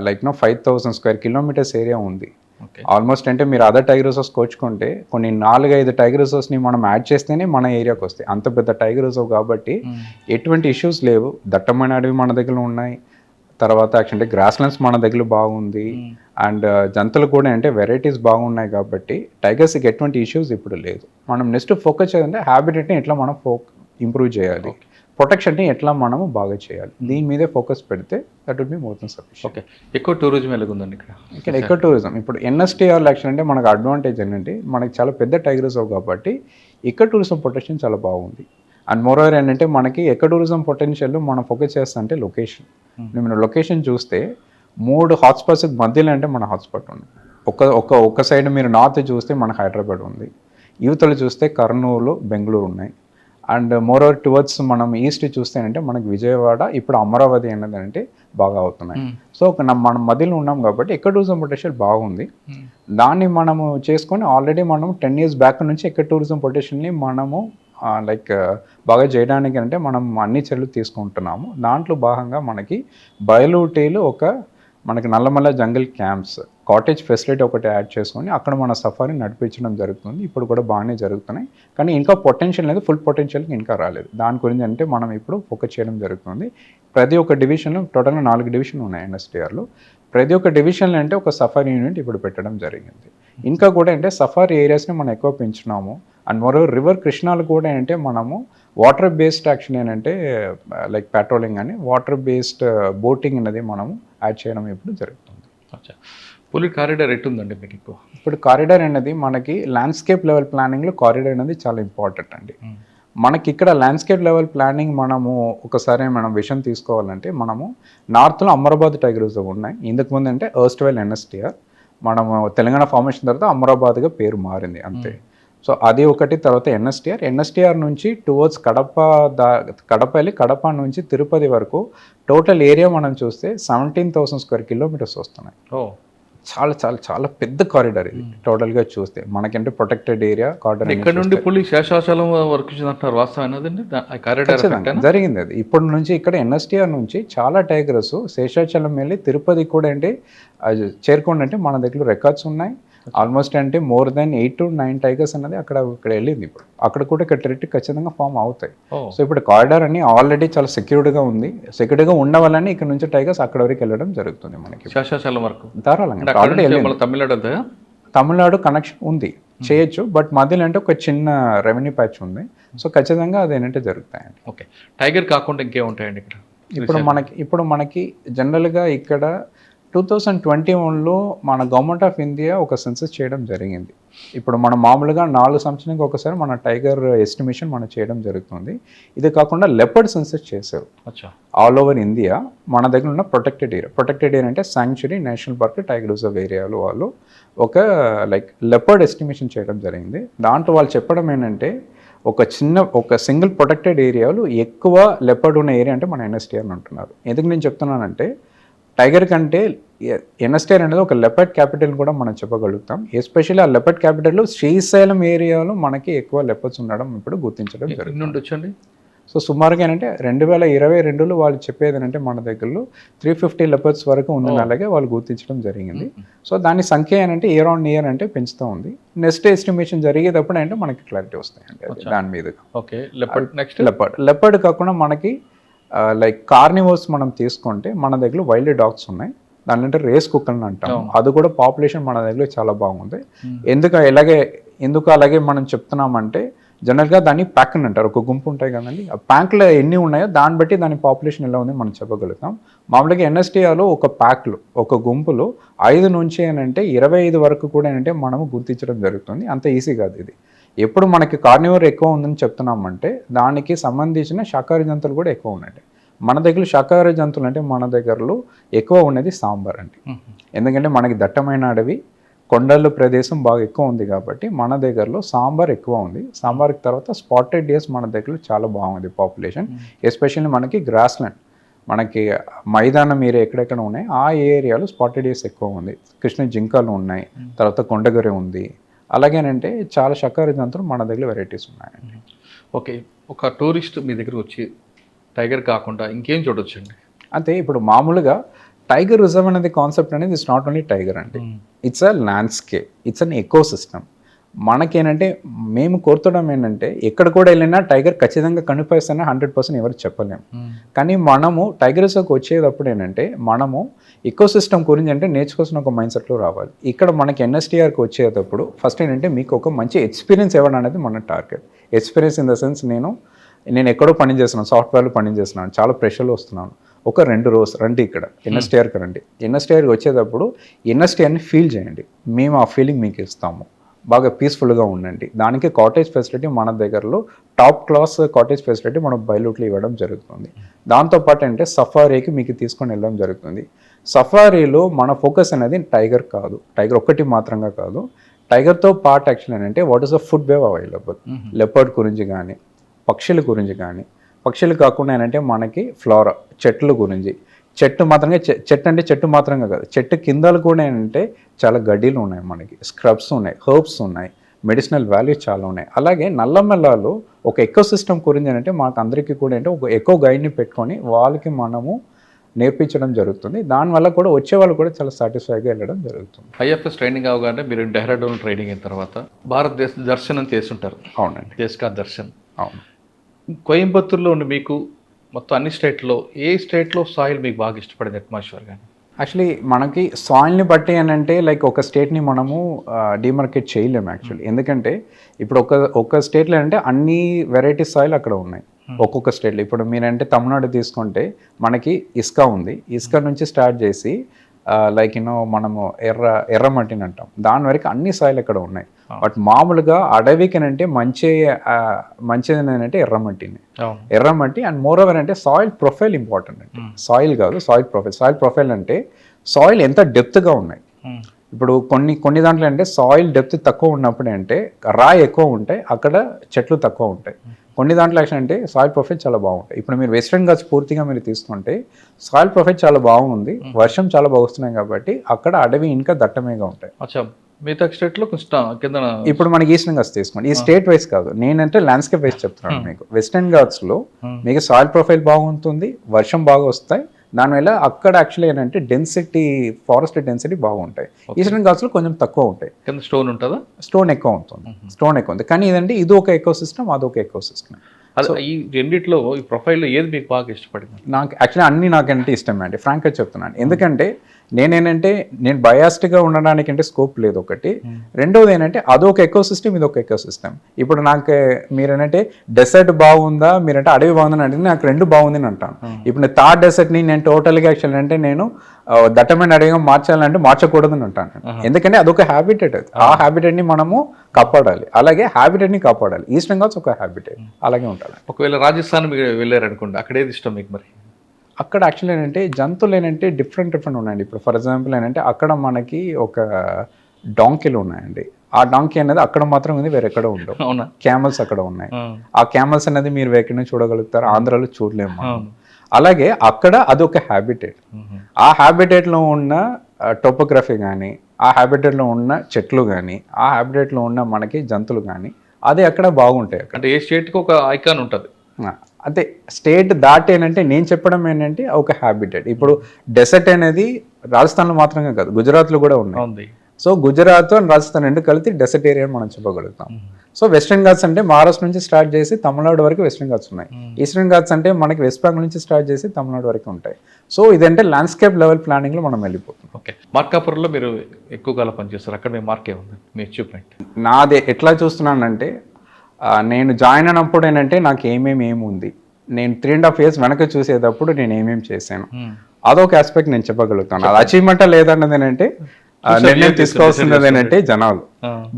లైక్ 5,000 square kilometers ఏరియా ఉంది. ఆల్మోస్ట్ అంటే మీరు అదర్ టైగర్ రిజర్వ్స్ కోచుకుంటే కొన్ని 4-5 టైగర్ రిజర్వ్స్ని మనం యాడ్ చేస్తేనే మన ఏరియాకి వస్తాయి. అంత పెద్ద టైగర్ రిజర్వ్ కాబట్టి ఎటువంటి ఇష్యూస్ లేవు. దట్టమైన అడవి మన దగ్గర ఉన్నాయి. తర్వాత యాక్చువల్లీ గ్రాస్ ల్యాండ్స్ మన దగ్గర బాగుంది. అండ్ జంతువులు కూడా అంటే వెరైటీస్ బాగున్నాయి కాబట్టి టైగర్స్కి ఎటువంటి ఇష్యూస్ ఇప్పుడు లేదు. మనం నెక్స్ట్ ఫోకస్ చేయాలంటే హ్యాబిటేట్ని ఎట్లా మనం ఇంప్రూవ్ చేయాలి, ప్రొటెక్షన్ని ఎట్లా మనము బాగా చేయాలి, దీని మీదే ఫోకస్ పెడితే that would be more than sufficient. Okay, ఎక్కువ టూరిజం ఎలాగుందండి ఇక్కడ ఎక్కువ టూరిజం. ఇప్పుడు NSTR యాక్షన్ అంటే మనకు అడ్వాంటేజ్ ఏంటంటే మనకి చాలా పెద్ద టైగర్ రిజర్వ్ కాబట్టి ఇక్కడ టూరిజం ప్రొటెక్షన్ చాలా బాగుంది. అండ్ మోరోవర్ ఏంటంటే మనకి ఎక్కడ టూరిజం పొటెన్షియల్ మనం ఫోకస్ చేస్తా అంటే లొకేషన్. మనం లొకేషన్ చూస్తే 3 హాట్స్పాట్స్ మధ్యలో అంటే మన హాట్స్పాట్ ఉంది. ఒక సైడ్ మీరు నార్త్ చూస్తే మన హైదరాబాద్ ఉంది, యూత్లో చూస్తే కర్నూలు, బెంగళూరు ఉన్నాయి. అండ్ మోరోవర్ టువర్డ్స్ మనం ఈస్ట్ చూస్తే అంటే మనకి విజయవాడ, ఇప్పుడు అమరావతి అనేది అంటే బాగా అవుతున్నాయి. సో మనం మధ్యలో ఉన్నాం కాబట్టి ఎక్కడ టూరిజం పొటెన్షియల్ బాగుంది. దాన్ని మనము చేసుకొని ఆల్రెడీ మనం 10 years బ్యాక్ నుంచి ఎక్కడ టూరిజం పొటెన్షియల్ని మనము లైక్ బాగా చేయడానికి అంటే మనం అన్ని చర్యలు తీసుకుంటున్నాము. దాంట్లో భాగంగా మనకి బయలుటీలు మనకి నల్లమల్ల జంగల్ క్యాంప్స్, కాటేజ్ ఫెసిలిటీ ఒకటి యాడ్ చేసుకొని అక్కడ మన సఫారీ నడిపించడం జరుగుతుంది. ఇప్పుడు కూడా బాగానే జరుగుతున్నాయి. కానీ ఇంకా పొటెన్షియల్ అనేది ఫుల్ పొటెన్షియల్కి ఇంకా రాలేదు. దాని గురించి అంటే మనం ఇప్పుడు ఫోకస్ చేయడం జరుగుతుంది. ప్రతి ఒక్క డివిజన్లో టోటల్గా 4 డివిజన్లు ఉన్నాయి NSTRలో. ప్రతి ఒక్క డివిజన్లో అంటే ఒక సఫారీ యూనిట్ ఇప్పుడు పెట్టడం జరిగింది. ఇంకా కూడా అంటే సఫారీ ఏరియాస్ని మనం ఎక్కువ పెంచున్నాము. అండ్ మరో రివర్ కృష్ణాలు కూడా అంటే మనము వాటర్ బేస్డ్ యాక్షన్ ఏంటంటే లైక్ పెట్రోలింగ్ అని వాటర్ బేస్డ్ బోటింగ్ అనేది మనము యాడ్ చేయడం ఇప్పుడు జరుగుతుంది. అచ్చా, పులి కారిడార్ ఎట్టుందండి మీకు ఎక్కువ? ఇప్పుడు కారిడార్ అనేది మనకి ల్యాండ్స్కేప్ లెవెల్ ప్లానింగ్లో కారిడార్ అనేది చాలా ఇంపార్టెంట్ అండి. మనకి ఇక్కడ ల్యాండ్స్కేప్ లెవెల్ ప్లానింగ్ మనము ఒకసారి మనం విషయం తీసుకోవాలంటే మనము నార్త్లో అమరాబాద్ టైగర్ రిజర్వ్ ఉన్నాయి. ఇంతకుముందు అంటే ఎర్స్ట్వైల్ ఎన్ఎస్టీఆర్, మనము తెలంగాణ ఫార్మేషన్ తర్వాత అమరాబాద్గా పేరు మారింది అంతే. సో అది ఒకటి. తర్వాత ఎన్ఎస్టీఆర్ నుంచి టువర్డ్స్ కడప వెళ్ళి కడప నుంచి తిరుపతి వరకు టోటల్ ఏరియా మనం చూస్తే 17,000 స్క్వేర్ కిలోమీటర్స్ వస్తున్నాయి. చాలా చాలా చాలా పెద్ద కారిడార్ ఇది టోటల్గా చూస్తే. మనకంటే ప్రొటెక్టెడ్ ఏరియా కారిడార్. ఇక్కడ నుండి పులి శేషాచలం వరకు అంటారు, వాస్తవం అదండి కారిడార్ జరిగింది అది. ఇప్పటి నుంచి ఇక్కడ ఎన్ఎస్టీఆర్ నుంచి చాలా టైగర్స్ శేషాచలం వెళ్ళి తిరుపతి కూడా అంటే చేరుకోండి అంటే మన దగ్గర రికార్డ్స్ ఉన్నాయి. ఆల్మోస్ట్ అంటే మోర్ దెన్ 8 to 9 టైగర్స్ అనేది ఇక్కడ వెళ్ళింది. ఇప్పుడు అక్కడ కూడా ఇక్కడ టెరిటరీ ఖచ్చితంగా ఫామ్ అవుతాయి. సో ఇప్పుడు కారిడార్ అని ఆల్రెడీ చాలా సెక్యూర్డ్గా ఉంది. సెక్యూర్డ్గా ఉన్న వాళ్ళని ఇక్కడ నుంచి టైగర్స్ అక్కడ వరకు వెళ్ళడం జరుగుతుంది మనకి శేషాచలం వరకు ధారాళంగా. తమిళనాడు కనెక్షన్ ఉంది, చేయొచ్చు. బట్ మధ్యలో అంటే ఒక చిన్న రెవెన్యూ ప్యాచ్ ఉంది. సో ఖచ్చితంగా అది ఏంటంటే జరుగుతాయండి. ఓకే, టైగర్ కాకుండా ఇంకేముంటాయండి ఇక్కడ? ఇప్పుడు మనకి జనరల్గా ఇక్కడ 2021లో మన గవర్నమెంట్ ఆఫ్ ఇండియా ఒక సెన్సస్ చేయడం జరిగింది. ఇప్పుడు మనం మామూలుగా 4 సంవత్సరానికి ఒకసారి మన టైగర్ ఎస్టిమేషన్ మనం చేయడం జరుగుతుంది. ఇది కాకుండా లెపర్డ్ సెన్సస్ చేశారు ఆల్ ఓవర్ ఇండియా. మన దగ్గర ఉన్న ప్రొటెక్టెడ్ ఏరియా అంటే sanctuary, national park, tiger reserve ఏరియాలో వాళ్ళు ఒక లైక్ లెపర్డ్ ఎస్టిమేషన్ చేయడం జరిగింది. దాంట్లో వాళ్ళు చెప్పడం ఏంటంటే ఒక సింగిల్ ప్రొటెక్టెడ్ ఏరియాలో ఎక్కువ లెపర్డ్ ఉన్న ఏరియా అంటే మన ఎన్ఎస్టీఆర్ అంటున్నారు. ఎందుకు నేను చెప్తున్నానంటే టైగర్ కంటే ఎన్ఎస్టీఆర్ అనేది ఒక లెపర్డ్ క్యాపిటల్ కూడా మనం చెప్పగలుగుతాం. ఎస్పెషల్లీ ఆ లెపర్డ్ క్యాపిటల్లో శ్రీశైలం ఏరియాలో మనకి ఎక్కువ లెపర్డ్స్ ఉండడం ఇప్పుడు గుర్తించడం జరుగుతుంది. సో సుమారుగా ఏంటంటే 2022లో వాళ్ళు చెప్పేది ఏంటంటే మన దగ్గరలో 350 లెపర్డ్స్ వరకు ఉందని అలాగే వాళ్ళు గుర్తించడం జరిగింది. సో దాని సంఖ్య ఏంటంటే ఇయర్ ఆన్ ఇయర్ అంటే పెంచుతూ ఉంది. నెక్స్ట్ ఎస్టిమేషన్ జరిగేటప్పుడు అంటే మనకి క్లారిటీ వస్తాయండి దాని మీద. ఓకే, లెపర్డ్ కాకుండా మనకి లైక్ కార్నివర్స్ మనం తీసుకుంటే మన దగ్గర వైల్డ్ డాగ్స్ ఉన్నాయి. దాని అంటే రేస్ కుక్కర్ని అంటాం. అది కూడా పాపులేషన్ మన దగ్గర చాలా బాగుంది. ఎందుకు అలాగే మనం చెప్తున్నామంటే జనరల్గా దాన్ని ప్యాక్ అని అంటారు. ఒక గుంపు ఉంటాయి కదండి, ఆ ప్యాక్లో ఎన్ని ఉన్నాయో దాన్ని బట్టి దాని పాపులేషన్ ఎలా ఉంది మనం చెప్పగలుగుతాం. మామూలుగా ఎన్ఎస్టీఆర్లో ఒక ప్యాక్లో ఒక గుంపులో 5 నుంచి ఏంటంటే 25 వరకు కూడా ఏంటంటే మనము గుర్తించడం జరుగుతుంది. అంత ఈజీ కాదు ఇది. ఎప్పుడు మనకి కార్నివర్ ఎక్కువ ఉందని చెప్తున్నామంటే దానికి సంబంధించిన శాకాహారీ జంతువులు కూడా ఎక్కువ ఉన్నాయి. మన దగ్గర శాకాహారీ జంతువులు అంటే మన దగ్గరలో ఎక్కువ ఉన్నది సాంబార్ అండి. ఎందుకంటే మనకి దట్టమైన అడవి, కొండల ప్రదేశం బాగా ఎక్కువ ఉంది కాబట్టి మన దగ్గరలో సాంబార్ ఎక్కువ ఉంది. సాంబార్కి తర్వాత స్పాటెడ్ డియర్స్ మన దగ్గర చాలా బాగుంది పాపులేషన్. ఎస్పెషల్లీ మనకి గ్రాస్ ల్యాండ్, మనకి మైదానం ఏరియా ఎక్కడెక్కడ ఉన్నాయి ఆ ఏరియాలో స్పాటెడ్ డియర్స్ ఎక్కువ ఉంది. కృష్ణ జింకలు ఉన్నాయి, తర్వాత కొండగొర్రె ఉంది. అలాగేనంటే చాలా శాకాహారీ జంతువులు మన దగ్గర వెరైటీస్ ఉన్నాయండి. ఓకే, ఒక టూరిస్ట్ మీ దగ్గర వచ్చి టైగర్ కాకుండా ఇంకేం చూడొచ్చండి? అంటే ఇప్పుడు మామూలుగా టైగర్ రిజర్వ్ అనేది కాన్సెప్ట్ అనేది ఇట్స్ నాట్ ఓన్లీ టైగర్ అండి, it's a landscape, it's an eco system. మనకేంటంటే మేము కోరుతున్నాం ఏంటంటే ఎక్కడ కూడా వెళ్ళినా టైగర్ ఖచ్చితంగా కనిపిస్తానే 100% ఎవరు చెప్పలేము. కానీ మనము టైగర్ రిజర్వ్కి వచ్చేటప్పుడు ఏంటంటే మనము ఎకో సిస్టమ్ గురించి అంటే నేర్చుకోవాల్సిన ఒక మైండ్ సెట్లో రావాలి. ఇక్కడ మనకి ఎన్ఎస్టీఆర్కి వచ్చేటప్పుడు ఫస్ట్ ఏంటంటే మీకు ఒక మంచి ఎక్స్పీరియన్స్ ఇవ్వడం అనేది మన target. Experience in the sense నేను ఎక్కడో పని చేస్తున్నాను, సాఫ్ట్వేర్లో పని చేస్తున్నాను, చాలా ప్రెషర్లో వస్తున్నాను. ఒక 2 రోజు రండి ఇక్కడ ఎన్ఎస్టీఆర్కి రండి. ఎన్ఎస్టీఆర్కి వచ్చేటప్పుడు ఎన్ఎస్టీఆర్ని ఫీల్ చేయండి, మేము ఆ ఫీలింగ్ మీకు ఇస్తాము. బాగా పీస్ఫుల్గా ఉండండి. దానికి కాటేజ్ ఫెసిలిటీ మన దగ్గరలో టాప్ క్లాస్ కాటేజ్ ఫెసిలిటీ మనం బైలూట్లో ఇవ్వడం జరుగుతుంది. దాంతోపాటు అంటే సఫారీకి మీకు తీసుకొని వెళ్ళడం జరుగుతుంది. సఫారీలో మన ఫోకస్ అనేది టైగర్ కాదు, టైగర్ ఒక్కటి మాత్రంగా కాదు, టైగర్తో పార్ట్ యాక్చువల్ ఏంటంటే what is the food wave available. Leopard గురించి కానీ, పక్షుల గురించి కానీ, పక్షులు కాకుండా ఏంటంటే మనకి ఫ్లోరా చెట్ల గురించి, చెట్టు మాత్రంగా చెట్టు అంటే చెట్టు మాత్రంగా కాదు, చెట్టు కిందలు కూడా ఏంటంటే చాలా గడ్డీలు ఉన్నాయి, మనకి స్క్రబ్స్ ఉన్నాయి, హర్బ్స్ ఉన్నాయి, మెడిసినల్ వాల్యూస్ చాలా ఉన్నాయి. అలాగే నల్లమెల్లాలో ఒక ఎకో సిస్టమ్ గురించి ఏంటంటే మాకు అందరికీ కూడా ఏంటంటే ఒక ఎకో గైడ్ని పెట్టుకొని వాళ్ళకి మనము నేర్పించడం జరుగుతుంది. దానివల్ల కూడా వచ్చే వాళ్ళు కూడా చాలా సాటిస్ఫైగా వెళ్ళడం జరుగుతుంది. ఐఎఫ్ఎస్ ట్రైనింగ్ అవగానే మీరు డెహ్రాడూన్ ట్రైనింగ్ అయిన తర్వాత భారతదేశ దర్శనం చేస్తుంటారు. అవునండి, దేశకా దర్శన్. అవును. కోయంబత్తూరులో ఉన్న మీకు మొత్తం అన్ని స్టేట్లో ఏ స్టేట్లో సాయిల్ మీకు బాగా ఇష్టపడింది, అట్మాస్ఫియర్ కానీ? యాక్చువల్లీ మనకి సాయిల్ని బట్టి అని అంటే లైక్ ఒక స్టేట్ని మనము డిమార్కెట్ చేయలేము యాక్చువల్లీ. ఎందుకంటే ఇప్పుడు ఒక స్టేట్లో అంటే అన్ని వెరైటీ సాయిల్ అక్కడ ఉన్నాయి ఒక్కొక్క స్టేట్లో. ఇప్పుడు మీరంటే తమిళనాడు తీసుకుంటే మనకి ఇసుక ఉంది, ఇసుక నుంచి స్టార్ట్ చేసి లైక్ మనము ఎర్రమట్టిని అంటాం, దాని వరకు అన్ని సాయిల్ అక్కడ ఉన్నాయి. బట్ మామూలుగా అడవికి అంటే మంచిది ఏంటంటే ఎర్రమట్టి అండ్ మోర్ ఓవర్ అంటే సాయిల్ ప్రొఫైల్ ఇంపార్టెంట్ అంటే సాయిల్ కాదు, సాయిల్ ప్రొఫైల్. సాయిల్ ప్రొఫైల్ అంటే సాయిల్ ఎంత డెప్త్గా ఉన్నాయి. ఇప్పుడు కొన్ని దాంట్లో అంటే సాయిల్ డెప్త్ తక్కువ ఉన్నప్పుడు అంటే రాయి ఎక్కువ ఉంటాయి, అక్కడ చెట్లు తక్కువ ఉంటాయి. కొన్ని దాంట్లో యాక్షన్ అంటే సాయిల్ ప్రొఫైల్ చాలా బాగుంటాయి. ఇప్పుడు మీరు వెస్ట్రన్ ఘాట్స్ పూర్తిగా మీరు తీసుకుంటే సాయిల్ ప్రొఫైల్ చాలా బాగుంది, వర్షం చాలా బాగుస్తున్నాయి కాబట్టి అక్కడ అడవి ఇంకా దట్టమేగా ఉంటాయి. మిగతా స్టేట్లో కింద ఇప్పుడు మనకి ఈస్టర్న్ ఘాట్స్ తీసుకోండి, ఈ స్టేట్ వైస్ కాదు, నేనంటే ల్యాండ్స్కేప్ వైస్ చెప్తున్నాను మీకు. వెస్టర్న్ ఘాట్స్లో మీకు సాయిల్ ప్రొఫైల్ బాగుంటుంది, వర్షం బాగా వస్తాయి, దానివల్ల అక్కడ యాక్చువల్లీ ఏంటంటే డెన్సిటీ, ఫారెస్ట్ డెన్సిటీ బాగుంటాయి. ఈస్టర్న్ ఘాట్స్లో కొంచెం తక్కువ ఉంటాయి. స్టోన్ ఉంటుందా? స్టోన్ ఎక్కువ ఉంటుంది. కానీ ఇదంటే ఇది ఒక ఎకో సిస్టమ్, అదొక ఎకో సిస్టమ్. ఈ రెండిట్లో ఈ ప్రొఫైల్లో ఏది మీకు బాగా ఇష్టపడింది? నాకు యాక్చువల్లీ అన్ని నాకంటే ఇష్టమే అండి, ఫ్రాంక్గా చెప్తున్నాను. ఎందుకంటే నేను బయాస్డ్గా ఉండడానికంటే స్కోప్ లేదు ఒకటి. రెండోది ఏంటంటే అదొక ఎకో సిస్టమ్, ఇది ఒక ఎకో సిస్టమ్. ఇప్పుడు నాకు మీరేంటంటే డెసర్ట్ బాగుందా, మీరంటే అడవి బాగుందని అంటే నాకు రెండు బాగుంది అని అంటాను. ఇప్పుడు నేను థార్ డెసర్ట్ని నేను టోటల్గా యాక్చువల్ అంటే నేను దట్టమైన అడవిగా మార్చాలంటే మార్చకూడదని అంటాను. ఎందుకంటే అదొక హ్యాబిటేట్, ఆ హ్యాబిటేట్ని మనము కాపాడాలి, అలాగే హ్యాబిటేట్ని కాపాడాలి. ఈస్టర్న్ ఘాట్స్ ఒక హ్యాబిటేట్ అలాగే ఉండాలి. ఒకవేళ రాజస్థాన్ వెళ్ళారనుకోండి, అక్కడ ఏది ఇష్టం మీకు? మరి అక్కడ యాక్చువల్లీ ఏంటంటే జంతువులు ఏంటంటే డిఫరెంట్ ఉన్నాయండి. ఇప్పుడు ఫర్ ఎగ్జాంపుల్ ఏంటంటే అక్కడ మనకి ఒక డాంకీలు ఉన్నాయండి. ఆ డాంకీ అనేది అక్కడ మాత్రం ఉంది, వేరే ఎక్కడ ఉండవు. క్యామల్స్ అక్కడ ఉన్నాయి. ఆ క్యామల్స్ అనేది మీరు ఎక్కడైనా చూడగలుగుతారు, ఆంధ్రాలో చూడలేము. అలాగే అక్కడ అదొక హ్యాబిటేట్. ఆ హ్యాబిటేట్లో ఉన్న టోపోగ్రఫీ కానీ, ఆ హ్యాబిటేట్లో ఉన్న చెట్లు కానీ, ఆ హ్యాబిటేట్లో ఉన్న మనకి జంతువులు కానీ అది అక్కడ బాగుంటాయి. అంటే ఏ స్టేట్కి ఒక ఐకాన్ ఉంటుంది. అంటే స్టేట్ దాటేనంటే నేను చెప్పడం ఏంటంటే ఒక హ్యాబిటేట్. ఇప్పుడు డెసర్ట్ అనేది రాజస్థాన్లో మాత్రమే కాదు, గుజరాత్లో కూడా ఉన్నాయి. సో గుజరాత్ అండ్ రాజస్థాన్ రెండు కలిపి డెసర్ట్ ఏరియా మనం చెప్పగలుగుతాం. సో వెస్ట్రన్ ఘాట్స్ అంటే మహారాష్ట్ర నుంచి స్టార్ట్ చేసి తమిళనాడు వరకు వెస్ట్రన్ ఘాట్స్ ఉన్నాయి. ఈస్టర్న్ ఘాట్స్ అంటే మనకి వెస్ట్ బెంగాల్ నుంచి స్టార్ట్ చేసి తమిళనాడు వరకు ఉంటాయి. సో ఇదంటే ల్యాండ్స్కేప్ లెవెల్ ప్లానింగ్లో మనం వెళ్ళిపోతాం. ఓకే, మార్కాపురంలో మీరు ఎక్కువ కాలం పనిచేస్తారు, అక్కడ మీ మార్కే ఉంది, మీ అచీవ్మెంట్? నాదే ఎట్లా చూస్తున్నానంటే నేను జాయిన్ అయినప్పుడు ఏంటంటే నాకు ఏమేమి ఉంది, నేను 3.5 years వెనక చూసేటప్పుడు నేను ఏమేమి చేశాను, అదొక ఆస్పెక్ట్ నేను చెప్పగలుగుతాను. అది అచీవ్మెంటా లేదన్నది ఏంటంటే నిర్ణయం తీసుకోవాల్సినది ఏంటంటే జనాలు.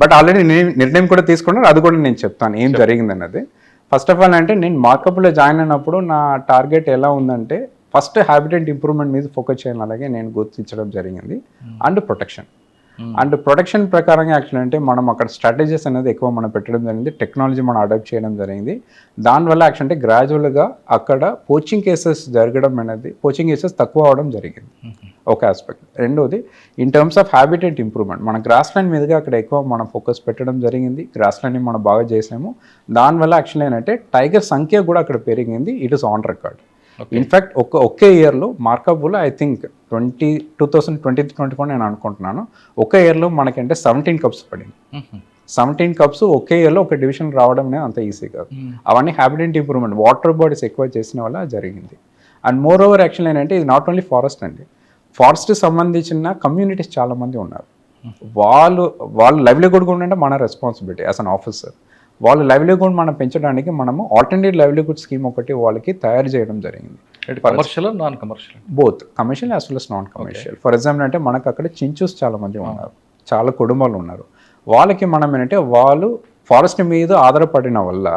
బట్ ఆల్రెడీ నిర్ణయం కూడా తీసుకున్నారు, అది కూడా నేను చెప్తాను ఏం జరిగిందన్నది. ఫస్ట్ ఆఫ్ ఆల్ అంటే నేను మార్కప్లో జాయిన్ అయినప్పుడు నా టార్గెట్ ఎలా ఉందంటే ఫస్ట్ హ్యాబిటెట్ ఇంప్రూవ్మెంట్ మీద ఫోకస్ చేయాలి, అలాగే నేను గుర్తించడం జరిగింది. అండ్ ప్రొటెక్షన్ ప్రకారంగా యాక్చువల్ అంటే మనం అక్కడ స్ట్రాటజీస్ అనేది ఎక్కువ మనం పెట్టడం జరిగింది, టెక్నాలజీ మనం అడాప్ట్ చేయడం జరిగింది. దానివల్ల యాక్చువల్ అంటే గ్రాడ్యువల్గా అక్కడ పోచింగ్ కేసెస్ జరగడం అనేది, పోచింగ్ కేసెస్ తక్కువ అవడం జరిగింది, ఒక ఆస్పెక్ట్. రెండోది in terms of habitat improvement, మన గ్రాస్ ల్యాండ్ మీదుగా అక్కడ ఎక్కువ మనం ఫోకస్ పెట్టడం జరిగింది. గ్రాస్ ల్యాండ్ని మనం బాగా చేసాము. దానివల్ల యాక్చువల్ ఏంటంటే టైగర్ సంఖ్య కూడా అక్కడ పెరిగింది. It is on record. In fact ఒకే ఇయర్లో మార్కాపులో ఐ థింక్ 2020-21 నేను అనుకుంటున్నాను, ఒకే ఇయర్లో మనకంటే 17 cups పడింది. 17 cups ఒకే ఇయర్లో ఒక డివిజన్ రావడం అనేది అంత ఈజీ కాదు. అవన్నీ హ్యాబిటెట్ ఇంప్రూవ్మెంట్, వాటర్ బాడీస్ ఎక్కువ చేసిన వల్ల జరిగింది. అండ్ మోర్ ఓవర్ యాక్చువల్ ఏంటంటే ఇది నాట్ ఓన్లీ ఫారెస్ట్ అండి, ఫారెస్ట్ సంబంధించిన కమ్యూనిటీస్ చాలామంది ఉన్నారు. వాళ్ళు లైవ్లీహుడ్ కూడా ఉంటే మన రెస్పాన్సిబిలిటీ యాజ్ అన్ ఆఫీసర్. వాళ్ళ లైవ్లీహుడ్ మనం పెంచడానికి మనము ఆల్టర్నేటివ్ లైవ్లీహుడ్ స్కీమ్ ఒకటి వాళ్ళకి తయారు చేయడం జరిగింది. Commercial, non commercial, both commercial as well as non commercial. For example అంటే మనకు అక్కడ చించూస్ చాలా మంది ఉన్నారు, చాలా కుటుంబాలు ఉన్నారు. వాళ్ళకి మనం ఏంటంటే వాళ్ళు ఫారెస్ట్ మీద ఆధారపడిన వల్ల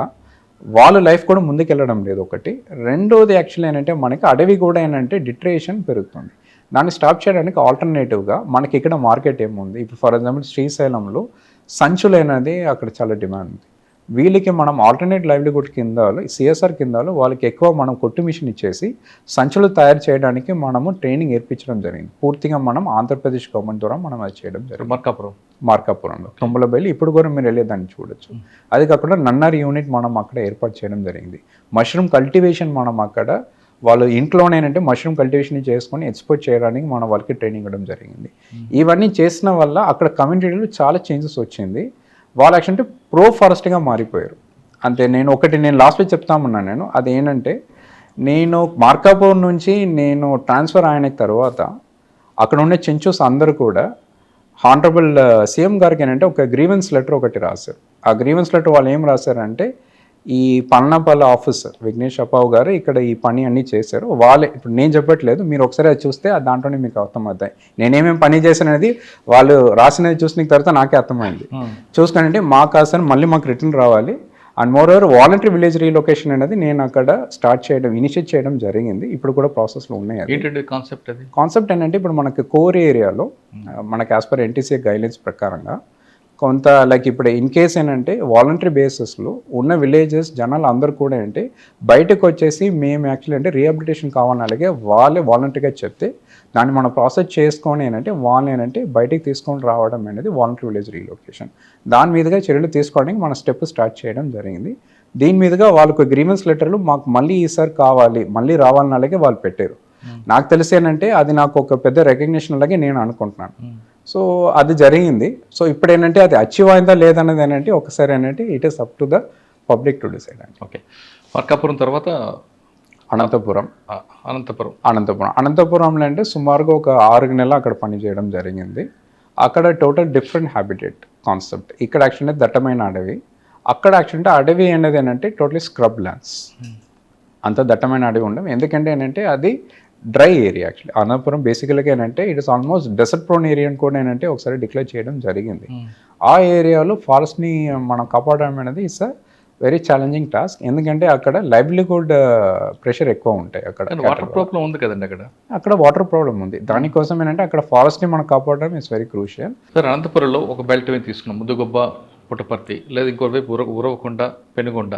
వాళ్ళ లైఫ్ కూడా ముందుకెళ్ళడం లేదు ఒకటి. రెండోది యాక్చువల్లీ ఏంటంటే మనకి అడవి కూడా ఏంటంటే డిట్రేషన్ పెరుగుతుంది. దాన్ని స్టాప్ చేయడానికి ఆల్టర్నేటివ్గా మనకి ఇక్కడ మార్కెట్ ఏముంది. ఇప్పుడు ఫర్ ఎగ్జాంపుల్ శ్రీశైలంలో సంచులు అనేది అక్కడ చాలా డిమాండ్ ఉంది. వీళ్ళకి మనం ఆల్టర్నేట్ లైవ్లీహుడ్ కింద సిఎస్ఆర్ కింద వాళ్ళకి ఎక్కువ మనం కొట్టు మిషన్ ఇచ్చేసి సంచులు తయారు చేయడానికి మనము ట్రైనింగ్ ఏర్పించడం జరిగింది. పూర్తిగా మనం ఆంధ్రప్రదేశ్ గవర్నమెంట్ ద్వారా మనం అది చేయడం జరిగింది. మార్కాపురంలో తుమ్మలబెల్లి ఇప్పుడు కూడా మీరు వెళ్ళేదాన్ని చూడొచ్చు. అది కాకుండా నన్నారి యూనిట్ మనం అక్కడ ఏర్పాటు చేయడం జరిగింది. మష్రూమ్ కల్టివేషన్ మనం అక్కడ వాళ్ళు ఇంట్లోనేనంటే మష్రూమ్ కల్టివేషన్ చేసుకొని ఎక్స్పోర్ట్ చేయడానికి మనం వాళ్ళకి ట్రైనింగ్ ఇవ్వడం జరిగింది. ఇవన్నీ చేసిన వల్ల అక్కడ కమ్యూనిటీలో చాలా చేంజెస్ వచ్చింది. వాళ్ళు యాక్చువల్ ప్రో ఫారెస్ట్గా మారిపోయారు. అంతే. నేను లాస్ట్లో చెప్తామన్నాను. నేను అదేంటంటే నేను మార్కాపూర్ నుంచి నేను ట్రాన్స్ఫర్ అయిన తర్వాత అక్కడ ఉండే చెంచూస్ అందరూ కూడా హానరబుల్ సీఎం గారికి ఏంటంటే ఒక గ్రీవెన్స్ లెటర్ ఒకటి రాశారు. ఆ గ్రీవెన్స్ లెటర్ వాళ్ళు ఏం రాశారంటే, ఈ పల్నాపల్లి ఆఫీసర్ విఘ్నేష్ అప్పావు గారు ఇక్కడ ఈ పని అన్నీ చేశారు. వాళ్ళే, ఇప్పుడు నేను చెప్పట్లేదు, మీరు ఒకసారి అది చూస్తే దాంట్లోనే మీకు అర్థమవుతాయి. నేనేమేమి పని చేశాననేది వాళ్ళు రాసినది చూసిన తర్వాత నాకే అర్థమైంది. చూసుకునంటే మాకు కాసిన మళ్ళీ మాకు రిటర్న్ రావాలి. And more over voluntary village relocation అనేది నేను అక్కడ స్టార్ట్ చేయడం, ఇనిషియేట్ చేయడం జరిగింది. ఇప్పుడు కూడా ప్రాసెస్లో ఉన్నాయి. ఏంటంటే కాన్సెప్ట్ అది? కాన్సెప్ట్ ఏంటంటే, ఇప్పుడు మనకి కోర్ ఏరియాలో మనకి యాజ్ పర్ ఎన్టీసీ గైడ్లైన్స్ ప్రకారంగా కొంత లైక్ ఇప్పుడు ఇన్ కేస్ ఏంటంటే వాలంటరీ బేసిస్లో ఉన్న విలేజెస్ జనాలు అందరూ కూడా ఏంటి బయటకు వచ్చేసి మేము యాక్చువల్లీ అంటే రీహాబిలిటేషన్ కావాలని అలాగే వాళ్ళే వాలంటరీగా చెప్తే దాన్ని మనం ప్రాసెస్ చేసుకొని ఏంటంటే వాళ్ళని ఏంటంటే బయటికి తీసుకొని రావడం అనేది వాలంటరీ విలేజ్ రీలొకేషన్. దాని మీదుగా చర్యలు తీసుకోవడానికి మన స్టెప్ స్టార్ట్ చేయడం జరిగింది. దీని మీదుగా వాళ్ళకు గ్రీవెన్స్ లెటర్లు మాకు మళ్ళీ ఈసారి కావాలి, మళ్ళీ రావాలని అలాగే వాళ్ళు పెట్టారు. నాకు తెలిసి ఏంటంటే అది నాకు ఒక పెద్ద రికగ్నిషన్ అలాగే నేను అనుకుంటున్నాను. సో అది జరిగింది. సో ఇప్పుడు ఏంటంటే అది అచీవ్ అయిందా లేదన్నది ఏంటంటే ఒకసారి ఏంటంటే it is up to the public to decide అండి. ఓకే, మార్కాపురం తర్వాత అనంతపురంలో అంటే సుమారుగా ఒక 6 నెలలు అక్కడ పనిచేయడం జరిగింది. అక్కడ టోటల్ డిఫరెంట్ హ్యాబిటేట్ కాన్సెప్ట్. ఇక్కడ యాక్చువల్లీ దట్టమైన అడవి, అక్కడ యాక్చువల్లీ అడవి అనేది ఏంటంటే టోటలీ స్క్రబ్ ల్యాండ్స్. అంత దట్టమైన అడవి ఉండవు, ఎందుకంటే ఏంటంటే అది డ్రై ఏరియా. యాక్చువల్లీ అనంతపురం బేసికల్గా ఏంటంటే it is almost desert prone area కూడా ఏంటంటే ఒకసారి డిక్లేర్ చేయడం జరిగింది. ఆ ఏరియాలో ఫారెస్ట్ని మనం కాపాడడం అనేది it's a very challenging task, ఎందుకంటే అక్కడ లైవ్లీహుడ్ ప్రెషర్ ఎక్కువ ఉంటాయి. అక్కడ వాటర్ ప్రాబ్లం ఉంది కదండి, అక్కడ వాటర్ ప్రాబ్లం ఉంది. దానికోసం ఏంటంటే అక్కడ ఫారెస్ట్ని మనం కాపాడడం ఇట్స్ వెరీ క్రూషియల్. సార్, అనంతపురంలో ఒక బెల్ట్ మీద తీసుకున్నాం, ముద్దుగొబ్బ, పుట్టపర్తి, లేదా ఇంకో వైపు ఉరవకొండ, పెనుగొండ.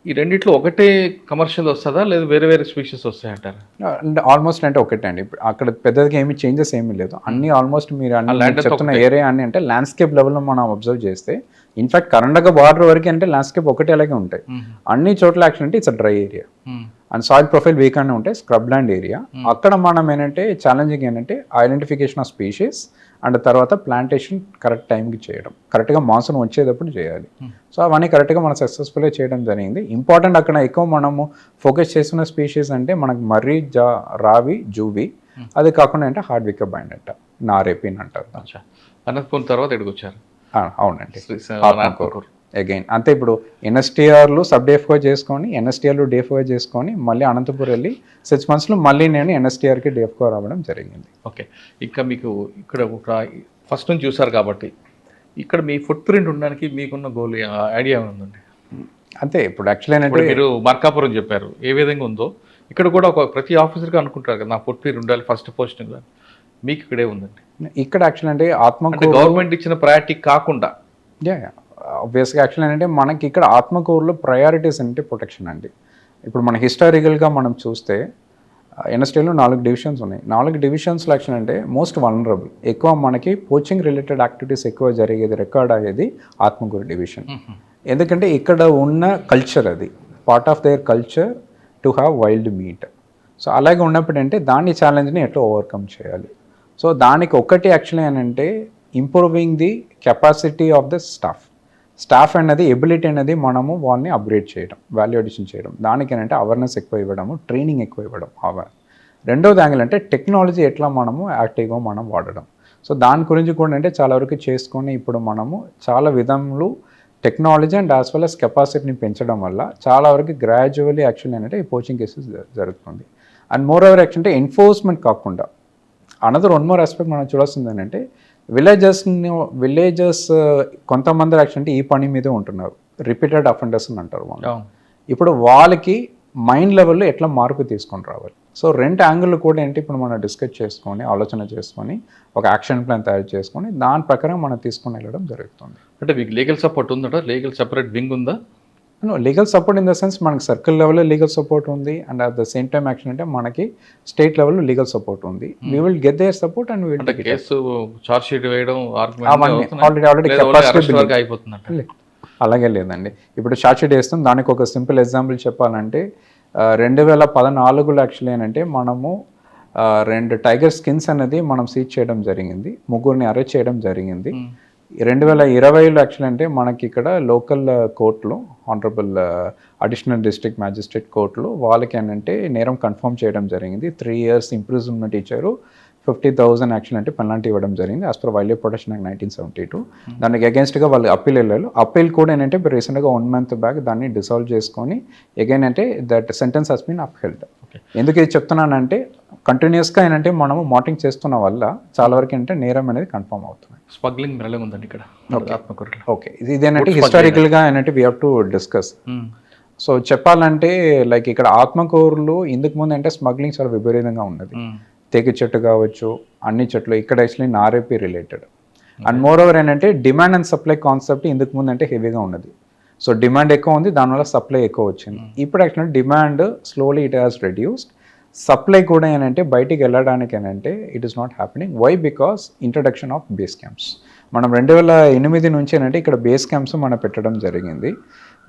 ఈ రెండిట్లో ఒకటే కమర్షియల్ వస్తుందా లేదా వేరే వేరే స్పీషీస్ వస్తాయంటారా? ఆల్మోస్ట్ అంటే ఒకటే అండి. అక్కడ పెద్దగా ఏమి చేంజెస్ ఏమీ లేదు. అన్ని ఆల్మోస్ట్ మీరు అన్ని చెప్తున్న ఏరియా అన్ని అంటే ల్యాండ్స్కేప్ లెవెల్లో మనం అబ్జర్వ్ చేస్తే ఇన్ఫాక్ట్ కర్ణాటక బార్డర్ వరకు అంటే ల్యాండ్స్కేప్ ఒకటే అలాగే ఉంటాయి. అన్ని చోట్ల యాక్చువల్ అంటే it's dry area and soil profile week అని ఉంటాయి, స్క్రబ్ ల్యాండ్ ఏరియా. అక్కడ మనం ఏంటంటే ఛాలెంజింగ్ ఏంటంటే ఐడెంటిఫికేషన్ ఆఫ్ స్పీషీస్ అండ్ తర్వాత ప్లాంటేషన్ కరెక్ట్ టైంకి చేయడం, కరెక్ట్గా మాన్సూన్ వచ్చేటప్పుడు చేయాలి. సో అవన్నీ కరెక్ట్గా మనం సక్సెస్ఫుల్గా చేయడం జరిగింది. ఇంపార్టెంట్ అక్కడ ఎక్కువ మనము ఫోకస్ చేస్తున్న స్పీషీస్ అంటే మనకు మర్రి, రావి, జూబీ, అది కాకుండా అంటే హార్డ్ విక్క బైండ్ అంట, నారేపిన్ అంటారు. అనంతపురం తర్వాత ఎక్కడికి వచ్చారు? అవునండి, అగైన్ అంతే. ఇప్పుడు ఎన్ఎస్టీఆర్లు సబ్ డేఫ్గా చేసుకొని, ఎన్ఎస్టీఆర్లు డేఫ్గా చేసుకొని మళ్ళీ అనంతపురం వెళ్ళి 6 monthsలో మళ్ళీ నేను ఎన్ఎస్టీఆర్కి డేఫ్గా రావడం జరిగింది. ఓకే, ఇంకా మీకు ఇక్కడ ఒక ఫస్ట్ నుంచి చూసారు కాబట్టి ఇక్కడ మీ ఫుట్ ప్రింట్ ఉండడానికి మీకున్న గోల్ ఐడియా ఉందండి? అంతే. ఇప్పుడు యాక్చువల్లీ ఏంటంటే మీరు మార్కాపురం చెప్పారు, ఏ విధంగా ఉందో ఇక్కడ కూడా ఒక ప్రతి ఆఫీసర్గా అనుకుంటారు కదా, నా ఫుట్ ప్రింట్ ఉండాలి ఫస్ట్ పోస్టింగ్. మీకు ఇక్కడే ఉందండి. ఇక్కడ యాక్చువల్ అంటే ఆత్మకూరు గవర్నమెంట్ ఇచ్చిన ప్రయారిటీ కాకుండా ఆబ్వియస్గా యాక్చువల్ ఏంటంటే మనకి ఇక్కడ ఆత్మకూరులో ప్రయారిటీస్ అంటే ప్రొటెక్షన్ అండి. ఇప్పుడు మన హిస్టారికల్గా మనం చూస్తే ఎన్ఎస్టీలో 4 డివిజన్స్ ఉన్నాయి. 4 డివిజన్స్లో యాక్చువల్ అంటే మోస్ట్ వల్నరబుల్, ఎక్కువ మనకి పోచింగ్ రిలేటెడ్ యాక్టివిటీస్ ఎక్కువ జరిగేది, రికార్డ్ అయ్యేది ఆత్మకూరు డివిజన్. ఎందుకంటే ఇక్కడ ఉన్న కల్చర్, అది part of their culture to have wild meet. So అలాగే ఉన్నప్పుడు అంటే దాని ఛాలెంజ్ని ఎట్లా ఓవర్కమ్ చేయాలి. సో దానికి ఒకటి యాక్చువల్లీ ఏంటంటే improving the capacity of the staff అనేది ఎబిలిటీ అనేది మనము వాళ్ళని అప్గ్రేడ్ చేయడం, వాల్యూ అడిషన్ చేయడం. దానికి ఏంటంటే అవేర్నెస్ ఎక్కువ ఇవ్వడము, ట్రైనింగ్ ఎక్కువ ఇవ్వడం. రెండోది యాంగిల్ అంటే టెక్నాలజీ ఎట్లా మనము యాక్టివ్గా మనం వాడడం. సో దాని గురించి కూడా అంటే చాలా వరకు చేసుకొని ఇప్పుడు మనము చాలా విధములు technology and as well as కెపాసిటీని పెంచడం వల్ల చాలా వరకు గ్రాడ్యువల్లీ యాక్చువల్లీ ఏంటంటే ఈ పోచింగ్ కేసెస్ జరుగుతుంది. అండ్ మోర్ ఓవర్ యాక్చువల్ అంటే ఎన్ఫోర్స్మెంట్ కాకుండా అనదర్ వన్ మోర్ ఆస్పెక్ట్ మనం చూడాల్సింది ఏంటంటే విలేజెస్ కొంతమంది యాక్చువల్లీ ఈ పని మీదే ఉంటున్నారు, రిపీటెడ్ అఫెండర్స్ అని అంటారు వాళ్ళు. ఇప్పుడు వాళ్ళకి మైండ్ లెవెల్లో ఎట్లా మార్పు తీసుకొని రావాలి. సో 2 యాంగిల్ కూడా ఏంటి ఇప్పుడు మనం డిస్కస్ చేసుకొని, ఆలోచన చేసుకొని, ఒక యాక్షన్ ప్లాన్ తయారు చేసుకొని దాని ప్రకారం మనం తీసుకొని వెళ్ళడం జరుగుతుంది. అంటే మీకు లీగల్ సపోర్ట్ ఉందా? లీగల్ సెపరేట్ వింగ్ ఉందా? Legal support in the sense మనకి సర్కిల్ లెవెల్లో లీగల్ సపోర్ట్ ఉంది and at the same time action అంటే మనకి స్టేట్ లెవెల్లో లీగల్ సపోర్ట్ ఉంది. We will get their support and will case charge sheet వేయడం అయిపోతుంది. అలాగే లేదండి. ఇప్పుడు చార్జ్ షీట్ వేస్తాం. దానికి ఒక సింపుల్ ఎగ్జాంపుల్ చెప్పాలంటే 2014లో యాక్చువల్లీ ఏంటంటే మనము 2 టైగర్ స్కిన్స్ అనేది మనం సీజ్ చేయడం జరిగింది, 3 అరెస్ట్ చేయడం జరిగింది. 2020లో యాక్చువల్ అంటే మనకి ఇక్కడ లోకల్ కోర్టులో ఆనరబుల్ అడిషనల్ డిస్ట్రిక్ట్ మ్యాజిస్ట్రేట్ కోర్టులో వాళ్ళకి ఏంటంటే నేరం కన్ఫర్మ్ చేయడం జరిగింది. 3 years ఇంప్రిజన్మెంట్ ఇచ్చారు, 50,000 యాక్చువల్ అంటే పెనాల్టీ ఇవ్వడం జరిగింది as per wild life protection act 1972. దానికి అగేన్స్ట్గా వాళ్ళు అప్పీల్ వెళ్ళారు. అప్పీల్ కూడా ఏంటంటే రీసెంట్గా 1 month బ్యాక్ దాన్ని డిసాల్వ్ చేసుకొని అగైన్ అంటే that sentence has been upheld. ఎందుకు ఇది చెప్తున్నానంటే కంటిన్యూస్గా ఏంటంటే మనము మానిటరింగ్ చేస్తున్న వల్ల చాలా వరకు ఏంటంటే నేరం అనేది కన్ఫర్మ్ అవుతుంది. స్మగ్లింగ్ మెరళ ఉందండి ఇక్కడ ఆత్మకూరులో. ఓకే, ఇది ఏంటంటే హిస్టారికల్గా ఏంటంటే we have to discuss. So చెప్పాలంటే లైక్ ఇక్కడ ఆత్మకూరులో ఇందుకు ముందు అంటే స్మగ్లింగ్ చాలా విపరీతంగా ఉన్నది. తేకి చెట్టు కావచ్చు, అన్ని చెట్లు ఇక్కడ యాక్చువల్లీ నార్ఏపీ రిలేటెడ్. అండ్ మోర్ ఓవర్ ఏంటంటే డిమాండ్ అండ్ సప్లై కాన్సెప్ట్ ఇందుకు ముందు అంటే హెవీగా ఉన్నది. సో డిమాండ్ ఎక్కువ ఉంది, దానివల్ల సప్లై ఎక్కువ వచ్చింది. ఇప్పుడు actually demand slowly it has reduced. Supply కూడా ఏంటంటే బయటికి వెళ్ళడానికి ఏంటంటే it is not happening. Why? Because introduction of base camps. మనం 2008 నుంచి ఏంటంటే ఇక్కడ బేస్ క్యాంప్స్ మనం పెట్టడం జరిగింది.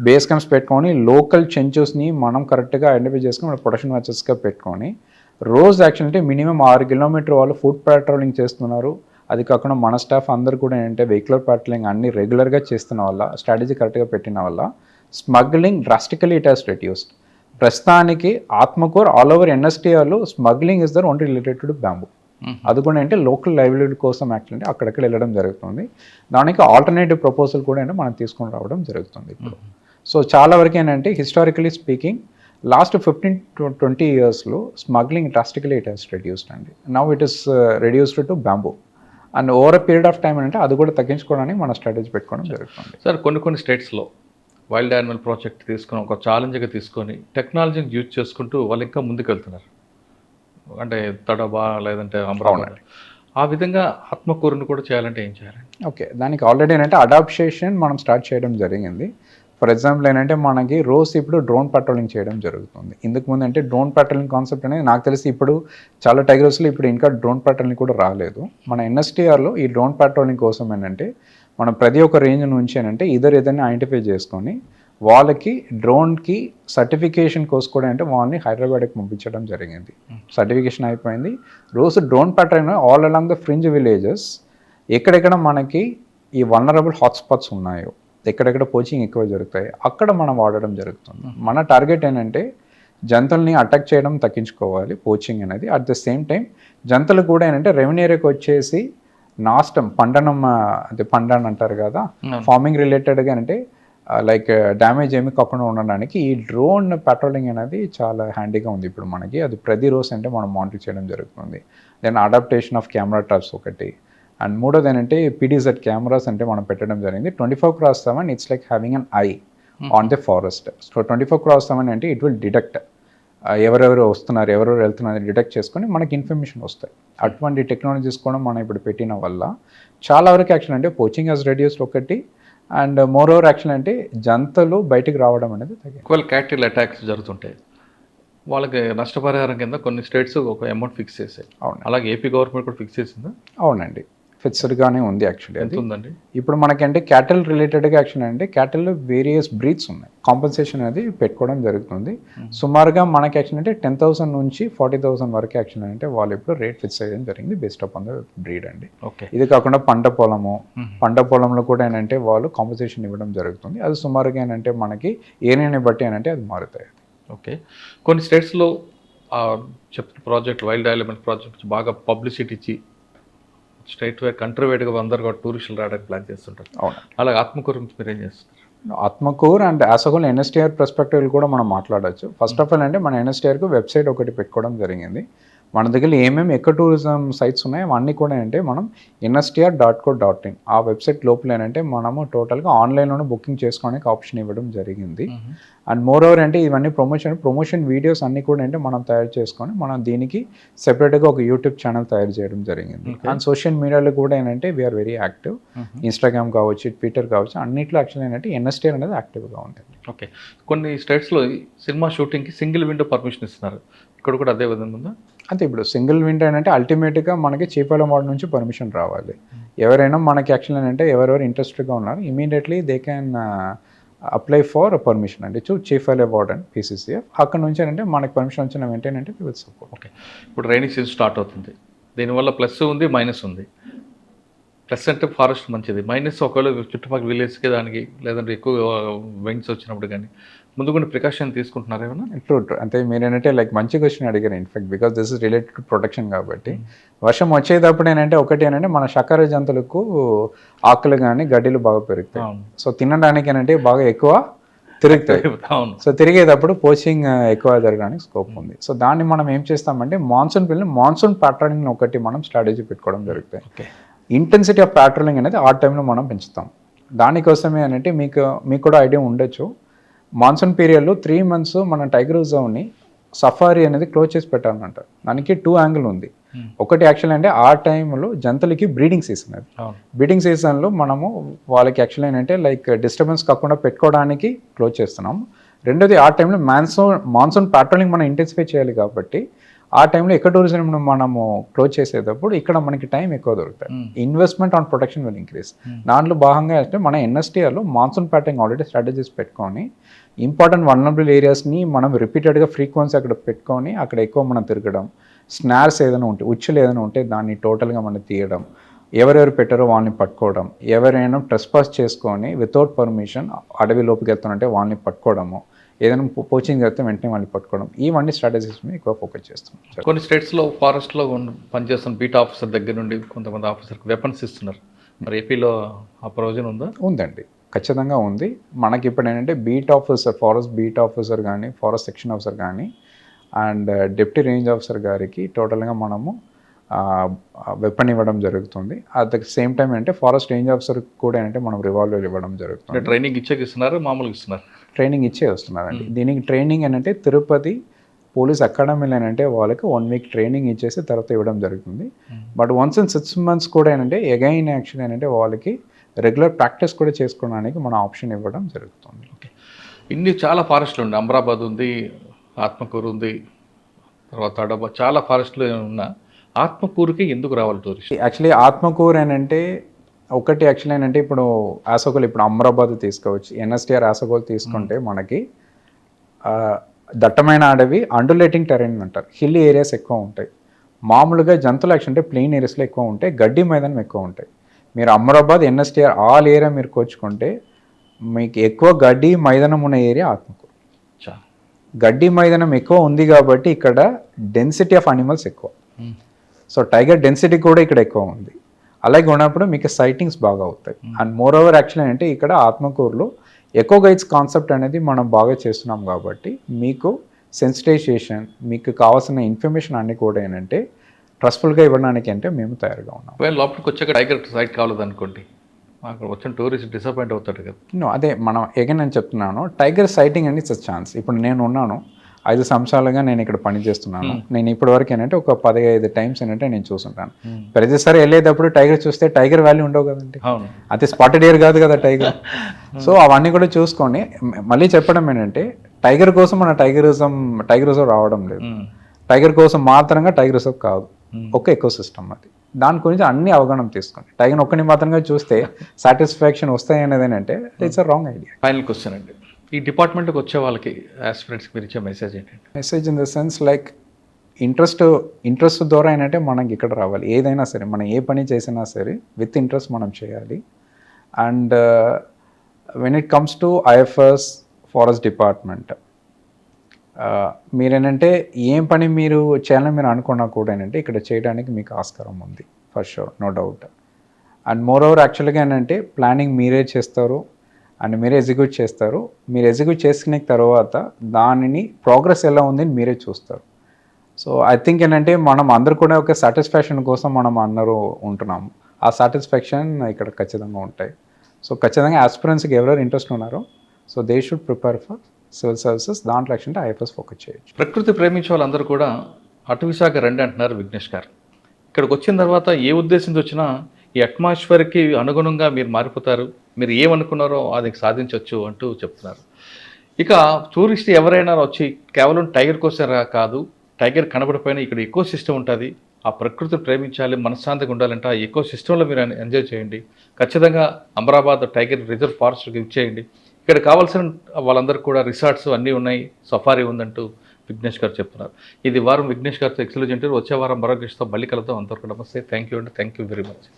బేస్ క్యాంప్స్ పెట్టుకొని లోకల్ చెంచూస్ని మనం కరెక్ట్గా ఐడెంటిఫై చేసుకొని మన ప్రొడక్షన్ వాచెస్గా పెట్టుకొని రోజు యాక్చువల్ అంటే మినిమం 6 kilometers వాళ్ళు ఫుడ్ పెట్రోలింగ్ చేస్తున్నారు. అది కాకుండా మన స్టాఫ్ అందరు కూడా ఏంటంటే వెహికల్ పెట్రోలింగ్ అన్ని రెగ్యులర్గా చేస్తున్న వల్ల స్ట్రాటజీ కరెక్ట్గా పెట్టిన వల్ల smuggling drastically it has reduced. ప్రస్తుతానికి ఆత్మకూర్ ఆల్ ఓవర్ ఎన్ఎస్టీఆర్లో smuggling is there only related to bamboo. అది కూడా అంటే లోకల్ లైవ్లీహుడ్ కోసం యాక్చువల్లీ అక్కడక్కడ వెళ్ళడం జరుగుతుంది. దానికి ఆల్టర్నేటివ్ ప్రపోజల్ కూడా అంటే మనం తీసుకొని రావడం జరుగుతుంది ఇప్పుడు. సో చాలా వరకు ఏంటంటే హిస్టారికలీ స్పీకింగ్ లాస్ట్ 15 to 20 yearsలో smuggling drastically it has reduced అండి. Now it is reduced to bamboo. And over period of time అంటే అది కూడా తగ్గించుకోవడానికి మన స్ట్రాటజీ పెట్టుకోవడం జరుగుతుంది. సార్ కొన్ని స్టేట్స్లో వైల్డ్ యానిమల్ ప్రాజెక్ట్ తీసుకొని ఒక ఛాలెంజ్గా తీసుకొని టెక్నాలజీని యూజ్ చేసుకుంటూ వాళ్ళు ఇంకా ముందుకు వెళ్తున్నారు. అంటే తడబా లేదంటే అమరావతి ఆ విధంగా ఆత్మకూరుని కూడా చేయాలంటే ఏం చేయాలండి? ఓకే, దానికి ఆల్రెడీ ఏంటంటే అడాప్టేషన్ మనం స్టార్ట్ చేయడం జరిగింది. ఫర్ ఎగ్జాంపుల్ ఏంటంటే మనకి రోజు ఇప్పుడు డ్రోన్ పెట్రోలింగ్ చేయడం జరుగుతుంది. ఇందుకు ముందు అంటే డ్రోన్ పెట్రోలింగ్ కాన్సెప్ట్ అనేది నాకు తెలిసి ఇప్పుడు చాలా టైగర్స్లో ఇప్పుడు ఇంకా డ్రోన్ పెట్రోలింగ్ కూడా రాలేదు. మన ఎన్ఎస్టీఆర్లో ఈ డ్రోన్ పెట్రోలింగ్ కోసం ఏంటంటే మనం ప్రతి ఒక్క రేంజ్ నుంచి ఏంటంటే ఏదైనా ఐడెంటిఫై చేసుకొని వాళ్ళకి డ్రోన్కి సర్టిఫికేషన్ కోసం కూడా అంటే వాళ్ళని హైదరాబాద్కి పంపించడం జరిగింది. సర్టిఫికేషన్ అయిపోయింది. రోజు drone patrolling all along the fringe villages ఎక్కడెక్కడ మనకి ఈ వల్నరబుల్ హాట్స్పాట్స్ ఉన్నాయో, ఎక్కడెక్కడ పోచింగ్ ఎక్కువ జరుగుతాయి అక్కడ మనం వాడడం జరుగుతుంది. మన టార్గెట్ ఏంటంటే జంతువుల్ని అటాక్ చేయడం తగ్గించుకోవాలి, పోచింగ్ అనేది. అట్ ద సేమ్ టైం జంతువులు కూడా ఏంటంటే రెవెన్యూ ఏరియాకి వచ్చేసి నాశనం పండనం అంటే పండన్ అంటారు కదా, ఫార్మింగ్ రిలేటెడ్గా అంటే లైక్ డ్యామేజ్ ఏమి కాకుండా ఉండడానికి ఈ డ్రోన్ పెట్రోలింగ్ అనేది చాలా హ్యాండీగా ఉంది ఇప్పుడు మనకి. అది ప్రతిరోజు అంటే మనం మానిటర్ చేయడం జరుగుతుంది. Then adaptation of camera traps ఒకటి. అండ్ మూడోది ఏంటంటే పీడీజెడ్ కెమెరాస్ అంటే మనం పెట్టడం జరిగింది. 24/7 it's like having an eye on the forest. So 24/7 అంటే ఇట్ విల్ డిటెక్ట్ ఎవరెవరు వస్తున్నారు, ఎవరెవరు వెళ్తున్నారు డిటెక్ట్ చేసుకొని మనకి ఇన్ఫర్మేషన్ వస్తాయి. అటువంటి టెక్నాలజీస్ కూడా మనం ఇప్పుడు పెట్టిన వల్ల చాలా వరకు యాక్చువల్ అంటే పోచింగ్ హాస్ రెడ్యూస్డ్ ఒకటి. అండ్ మోర్ ఓవర్ యాక్చువల్ అంటే జంతువులు బయటికి రావడం అనేది తగ్గింది. ఒకవేళ క్యాటిల్ అటాక్స్ జరుగుతుంటాయి వాళ్ళకి నష్టపరిహారం కింద కొన్ని స్టేట్స్ ఒక అమౌంట్ ఫిక్స్ చేసాయి. అవును, అలాగే ఏపీ గవర్నమెంట్ కూడా ఫిక్స్ చేసిందా? అవునండి, ఫిక్స్డ్గానే ఉంది యాక్చువల్లీ. ఎంత ఉందండి ఇప్పుడు మనకంటే క్యాటిల్ రిలేటెడ్గా యాక్చువల్ అంటే క్యాటిల్లో వేరియస్ బ్రీడ్స్ ఉన్నాయి. కాంపన్సేషన్ అనేది పెట్టుకోవడం జరుగుతుంది. సుమారుగా మనకి యాక్చువల్ అంటే 10,000 నుంచి 40,000 వరకు యాక్చువల్ అంటే వాళ్ళు ఇప్పుడు రేట్ ఫిక్స్ చేయడం జరిగింది బేస్డ్ అపాన్ ద బ్రీడ్ అండి. ఓకే, ఇది కాకుండా పంట పొలంలో కూడా ఏంటంటే వాళ్ళు కాంపన్సేషన్ ఇవ్వడం జరుగుతుంది. అది సుమారుగా ఏంటంటే మనకి ఏరియాని బట్టి ఏంటంటే అది మారుతాయి. ఓకే, కొన్ని స్టేట్స్లో చెప్తున్న ప్రాజెక్ట్ వైల్డ్ యానిమల్ ప్రాజెక్ట్ బాగా పబ్లిసిటీ ఇచ్చి స్టేట్ వైడ్ కంట్రీ వైడ్గా అందరు కూడా టూరిస్టులు రావడానికి ప్లాన్ చేస్తుంటారు. అవును, అలాగే ఆత్మకూరు గురించి మీరు ఏం చేస్తున్నారు? Atmakur and as a whole NSTR perspective కూడా మనం మాట్లాడచ్చు. ఫస్ట్ ఆఫ్ ఆల్ అంటే మన ఎన్ఎస్టీఆర్కు వెబ్సైట్ ఒకటి పెట్టుకోవడం జరిగింది. మన దగ్గర ఏమేమి ఎకో టూరిజం సైట్స్ ఉన్నాయో అవన్నీ కూడా ఏంటంటే మనం nstr.co.in ఆ వెబ్సైట్ లోపల ఏంటంటే మనము టోటల్గా ఆన్లైన్లోనే బుకింగ్ చేసుకోవడానికి ఆప్షన్ ఇవ్వడం జరిగింది. అండ్ మోర్ ఓవర్ అంటే ఇవన్నీ ప్రమోషన్ వీడియోస్ అన్నీ కూడా అంటే మనం తయారు చేసుకొని మనం దీనికి సెపరేట్గా ఒక యూట్యూబ్ ఛానల్ తయారు చేయడం జరిగింది. అండ్ సోషల్ మీడియాలో కూడా ఏంటంటే వీఆర్ వెరీ యాక్టివ్. ఇన్స్టాగ్రామ్ కావచ్చు, ట్విట్టర్ కావచ్చు, అన్నింటిలో యాక్చువల్లీ ఏంటంటే ఎన్ఎస్టీఆర్ అనేది యాక్టివ్గా ఉంది. ఓకే, కొన్ని స్టేట్స్లో సినిమా షూటింగ్కి సింగిల్ విండో పర్మిషన్ ఇస్తున్నారు. ఇక్కడ కూడా అదే విధంగా ఉందా? అంటే ఇప్పుడు సింగిల్ విండో అంటే అల్టిమేట్గా మనకి చీఫ్ వార్డ్ నుంచి పర్మిషన్ రావాలి. ఎవరైనా మనకి యాక్చువల్ ఏంటంటే ఎవరెవరు ఇంట్రెస్ట్గా ఉన్నారు immediately they can apply for permission అండి చీఫ్ వార్డ్ అండ్ PCCF. అక్కడ నుంచి ఏంటంటే మనకి పర్మిషన్ వచ్చిన వెంటనే అంటే వి విల్ సపోర్ట్. ఓకే, ఇప్పుడు రైనీ సీజన్ స్టార్ట్ అవుతుంది. దీనివల్ల ప్లస్ ఉంది, మైనస్ ఉంది. ప్లస్ అంటే ఫారెస్ట్ మంచిది, మైనస్ ఒకవేళ చుట్టుపక్కల విలేజ్కి దానికి లేదంటే ఎక్కువ వెంట్స్ వచ్చినప్పుడు కానీ ముందు కొన్ని ప్రికాషన్ తీసుకుంటున్నారు ఏమన్నా? ట్రూ అంటే మీరు ఏంటంటే లైక్ మంచి క్వశ్చన్ అడిగారు in fact, because this is related to protection కాబట్టి. వర్షం వచ్చేటప్పుడు ఏంటంటే ఒకటి ఏంటంటే మన శాకాహార జంతువులకు ఆకులు కానీ గడ్డిలు బాగా పెరుగుతాయి. సో తినడానికి ఏంటంటే బాగా ఎక్కువ తిరుగుతాయి. అవును. సో తిరిగేటప్పుడు పోచింగ్ ఎక్కువ జరగడానికి స్కోప్ ఉంది. సో దాన్ని మనం ఏం చేస్తామంటే మాన్సూన్ ప్యాట్రోలింగ్ ఒకటి మనం స్ట్రాటజీ పెట్టుకోవడం జరుగుతాయి. ఓకే. ఇంటెన్సిటీ ఆఫ్ ప్యాట్రోలింగ్ అనేది ఆ టైంలో మనం పెంచుతాం. దానికోసమే అంటే మీకు కూడా ఐడియా ఉండొచ్చు, మాన్సూన్ పీరియడ్లో 3 months మన టైగర్ రిజర్వ్ని సఫారీ అనేది క్లోజ్ చేసి పెట్టాలంట. దానికి 2 యాంగిల్ ఉంది. ఒకటి యాక్చువల్ అంటే ఆ టైంలో జంతువులకి బ్రీడింగ్ సీజన్ అది. బ్రీడింగ్ సీజన్లో మనము వాళ్ళకి యాక్చువల్ ఏంటంటే లైక్ డిస్టర్బెన్స్ కాకుండా పెట్టుకోవడానికి క్లోజ్ చేస్తున్నాం. రెండోది ఆ టైంలో మాన్సూన్ ప్యాట్రోలింగ్ మనం ఇంటెన్సిఫై చేయాలి కాబట్టి ఆ టైంలో ఎక్కడ టూరిజం మనము క్లోజ్ చేసేటప్పుడు ఇక్కడ మనకి టైం ఎక్కువ దొరుకుతాయి. Investment on protection will increase. దాంట్లో భాగంగా అంటే మన ఎన్ఎస్టీఆర్లో మాన్సూన్ ప్యాటర్నింగ్ ఆల్రెడీ స్ట్రాటజీస్ పెట్టుకొని ఇంపార్టెంట్ వల్నరబుల్ ఏరియాస్ని మనం రిపీటెడ్గా ఫ్రీక్వెన్సీ అక్కడ పెట్టుకొని అక్కడ ఎక్కువ మనం తిరగడం, స్నార్స్ ఏదైనా ఉంటే ఉచ్చులు ఏదైనా ఉంటే దాన్ని టోటల్గా మనం తీయడం, ఎవరెవరు పెట్టారో వాళ్ళని పట్టుకోవడం, ఎవరైనా ట్రెస్పాస్ చేసుకొని వితౌట్ పర్మిషన్ అడవి లోపుకి వెళ్తానంటే వాళ్ళని పట్టుకోవడము, ఏదైనా పోచింగ్ జరిగితే వెంటనే వాళ్ళని పట్టుకోవడం, ఇవన్నీ స్ట్రాటజీస్ మీద ఎక్కువ ఫోకస్ చేస్తాం. కొన్ని స్టేట్స్లో ఫారెస్ట్లో పనిచేస్తున్న బీట్ ఆఫీసర్ దగ్గర నుండి కొంతమంది ఆఫీసర్కి వెపన్స్ ఇస్తున్నారు. మరి ఏపీలో ఆ ప్రొవిజన్ ఉందా? ఉందండి, ఖచ్చితంగా ఉంది. మనకి ఇప్పుడు ఏంటంటే ఫారెస్ట్ బీట్ ఆఫీసర్ కానీ, ఫారెస్ట్ సెక్షన్ ఆఫీసర్ కానీ అండ్ డిప్యూటీ రేంజ్ ఆఫీసర్ గారికి టోటల్గా మనము వెపన్ ఇవ్వడం జరుగుతుంది. అట్ ద సేమ్ టైం అంటే ఫారెస్ట్ రేంజ్ ఆఫీసర్ కూడా ఏంటంటే మనం రివాల్వర్ ఇవ్వడం జరుగుతుంది. ట్రైనింగ్ ఇస్తున్నారు, మామూలుగా ఇస్తున్నారు? ట్రైనింగ్ ఇచ్చే వస్తున్నారండి. దీనికి ట్రైనింగ్ ఏంటంటే తిరుపతి పోలీస్ అకాడమీలో ఏంటంటే వాళ్ళకి 1 week ట్రైనింగ్ ఇచ్చేసి తర్వాత ఇవ్వడం జరుగుతుంది. బట్ వన్స్ ఇన్ 6 months కూడా ఏంటంటే అగైన్ యాక్చువల్ ఏంటంటే వాళ్ళకి రెగ్యులర్ ప్రాక్టీస్ కూడా చేసుకోవడానికి మన ఆప్షన్ ఇవ్వడం జరుగుతుంది. ఓకే. ఇన్ని చాలా ఫారెస్ట్లు ఉంది, అమరాబాద్ ఉంది, ఆత్మకూరు ఉంది, తర్వాత అడబ, చాలా ఫారెస్ట్లు ఉన్నా ఆత్మకూరుకి ఎందుకు రావాలి టూరిస్ట్? యాక్చువల్లీ ఆత్మకూరు ఏంటంటే ఒకటి యాక్చువల్ ఏంటంటే ఇప్పుడు ఆసగోలు, ఇప్పుడు అమరాబాద్ తీసుకోవచ్చు, ఎన్ఎస్టీఆర్ ఆసగోలు తీసుకుంటే మనకి దట్టమైన అడవి, అండులేటింగ్ టెరైన్ అంటారు, హిల్ ఏరియాస్ ఎక్కువ ఉంటాయి. మామూలుగా జంతువులు యాక్చువల్ అంటే ప్లెయిన్ ఏరియాస్లో ఎక్కువ ఉంటాయి, గడ్డి మైదానం ఎక్కువ ఉంటాయి. మీరు అమరాబాద్ ఎన్ఎస్టీఆర్ ఆల్ ఏరియా మీరు కోచుకుంటే మీకు ఎక్కువ గడ్డి మైదానం ఉన్న ఏరియా ఆత్మకూరు. గడ్డి మైదానం ఎక్కువ ఉంది కాబట్టి ఇక్కడ డెన్సిటీ ఆఫ్ అనిమల్స్ ఎక్కువ. సో టైగర్ డెన్సిటీ కూడా ఇక్కడ ఎక్కువ ఉంది. అలాగే ఉన్నప్పుడు మీకు సైటింగ్స్ బాగా అవుతాయి. అండ్ మోర్ ఓవర్ యాక్చువల్ అంటే ఇక్కడ ఆత్మకూరులో ఎకో గైడ్స్ కాన్సెప్ట్ అనేది మనం బాగా చేస్తున్నాం కాబట్టి మీకు సెన్సిటైజేషన్, మీకు కావాల్సిన ఇన్ఫర్మేషన్ అన్నీ కూడా ఏంటంటే ట్రస్ట్ఫుల్గా ఇవ్వడానికి అంటే మేము తయారుగా ఉన్నాం. లోపలికి వచ్చాక టైగర్ సైట్ కావాలనుకోండి, అక్కడ వచ్చిన టూరిస్ట్ డిసప్పాయింట్ అవుతాడు కదా. అదే మనం ఎగైన్ నేను చెప్తున్నాను, టైగర్ సైటింగ్ అనేది ఇట్స్ ఛాన్స్. ఇప్పుడు నేను ఉన్నాను 5 సంవత్సరాలుగా నేను ఇక్కడ పని చేస్తున్నాను. నేను ఇప్పటి వరకు ఏంటంటే ఒక 15 times ఏంటంటే నేను చూస్తుంటాను. ప్రతిసారి వెళ్ళేటప్పుడు టైగర్ చూస్తే టైగర్ వాల్యూ ఉండవు కదండి, అది స్పాటెడ్ ఇయర్ కాదు కదా టైగర్. సో అవన్నీ కూడా చూసుకొని మళ్ళీ చెప్పడం ఏంటంటే టైగర్ కోసం మన టైగర్ రిజర్వ్ రావడం లేదు, టైగర్ కోసం మాత్రంగా టైగర్ రిజర్వ్ కాదు, ఒక ఎకో సిస్టమ్ అది. దాని గురించి అన్ని అవగాహన తీసుకొని టైగర్ ఒక్కని మాత్రంగా చూస్తే సాటిస్ఫాక్షన్ వస్తాయి అనేది ఏంటంటే it's a wrong idea. Final question అండి, ఈ డిపార్ట్మెంట్కి వచ్చే వాళ్ళకి ఆస్పిరెంట్స్కి మీరు ఇచ్చే మెసేజ్ ఏంటంటే? Message in the sense like interest ద్వారా ఏంటంటే మనకి ఇక్కడ రావాలి. ఏదైనా సరే మనం ఏ పని చేసినా సరే విత్ ఇంట్రెస్ట్ మనం చేయాలి. And when it comes to IFS forest department, మీరేంటంటే ఏం పని మీరు చేయాలని మీరు అనుకున్నా కూడా ఏంటంటే ఇక్కడ చేయడానికి మీకు ఆస్కారం ఉంది for sure, no doubt. And moreover యాక్చువల్గా ఏంటంటే ప్లానింగ్ మీరే చేస్తారు అండ్ మీరే ఎగ్జిక్యూట్ చేస్తారు. మీరు ఎగ్జిక్యూట్ చేసుకునే తర్వాత దానిని ప్రోగ్రెస్ ఎలా ఉంది మీరే చూస్తారు. సో ఐ థింక్ ఏంటంటే మనం అందరూ కూడా ఒక సాటిస్ఫాక్షన్ కోసం మనం అందరూ ఉంటున్నాము. ఆ సాటిస్ఫాక్షన్ ఇక్కడ ఖచ్చితంగా ఉంటాయి. సో ఖచ్చితంగా ఆస్పిరెంట్స్కి ఎవరెవరు ఇంట్రెస్ట్ ఉన్నారో so they should prepare for civil services. దాంట్లో యాక్చువల్ ఐఎఫ్ఎస్ ఫోకస్ చేయొచ్చు. ప్రకృతి ప్రేమించే వాళ్ళందరూ కూడా అటవీ శాఖ రండి అంటున్నారు విఘ్నేష్ గారు. ఇక్కడికి వచ్చిన తర్వాత ఏ ఉద్దేశంతో వచ్చినా ఈ అట్మాస్ఫియర్కి అనుగుణంగా మీరు మారిపోతారు, మీరు ఏమనుకున్నారో అది సాధించవచ్చు అంటూ చెప్తున్నారు. ఇక టూరిస్ట్ ఎవరైనా వచ్చి కేవలం టైగర్ కోసం కాదు, టైగర్ కనబడిపోయినా ఇక్కడ ఎకో సిస్టమ్ ఉంటుంది, ఆ ప్రకృతిని ప్రేమించాలి, మనశ్శాంతిగా ఉండాలంటే ఆ ఎకో సిస్టంలో మీరు ఎంజాయ్ చేయండి. ఖచ్చితంగా అమరాబాద్ టైగర్ రిజర్వ్ ఫారెస్ట్కి ఇచ్చేయండి. ఇక్కడ కావాల్సిన వాళ్ళందరూ కూడా రిసార్ట్స్ అన్నీ ఉన్నాయి, సఫారీ ఉందంటూ విఘ్నేష్ గారు చెప్తున్నారు. ఇది వారం విఘ్నేష్ గారితో ఎక్సలెంట్ ఇంటర్వ్యూ. వచ్చే వారం మరో గెస్ట్తో మళ్ళీ కలుద్దాం. అందరికీ నమస్తే. థ్యాంక్ యూ అండి. Thank you very much.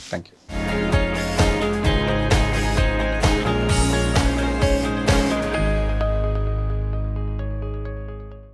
Thank you.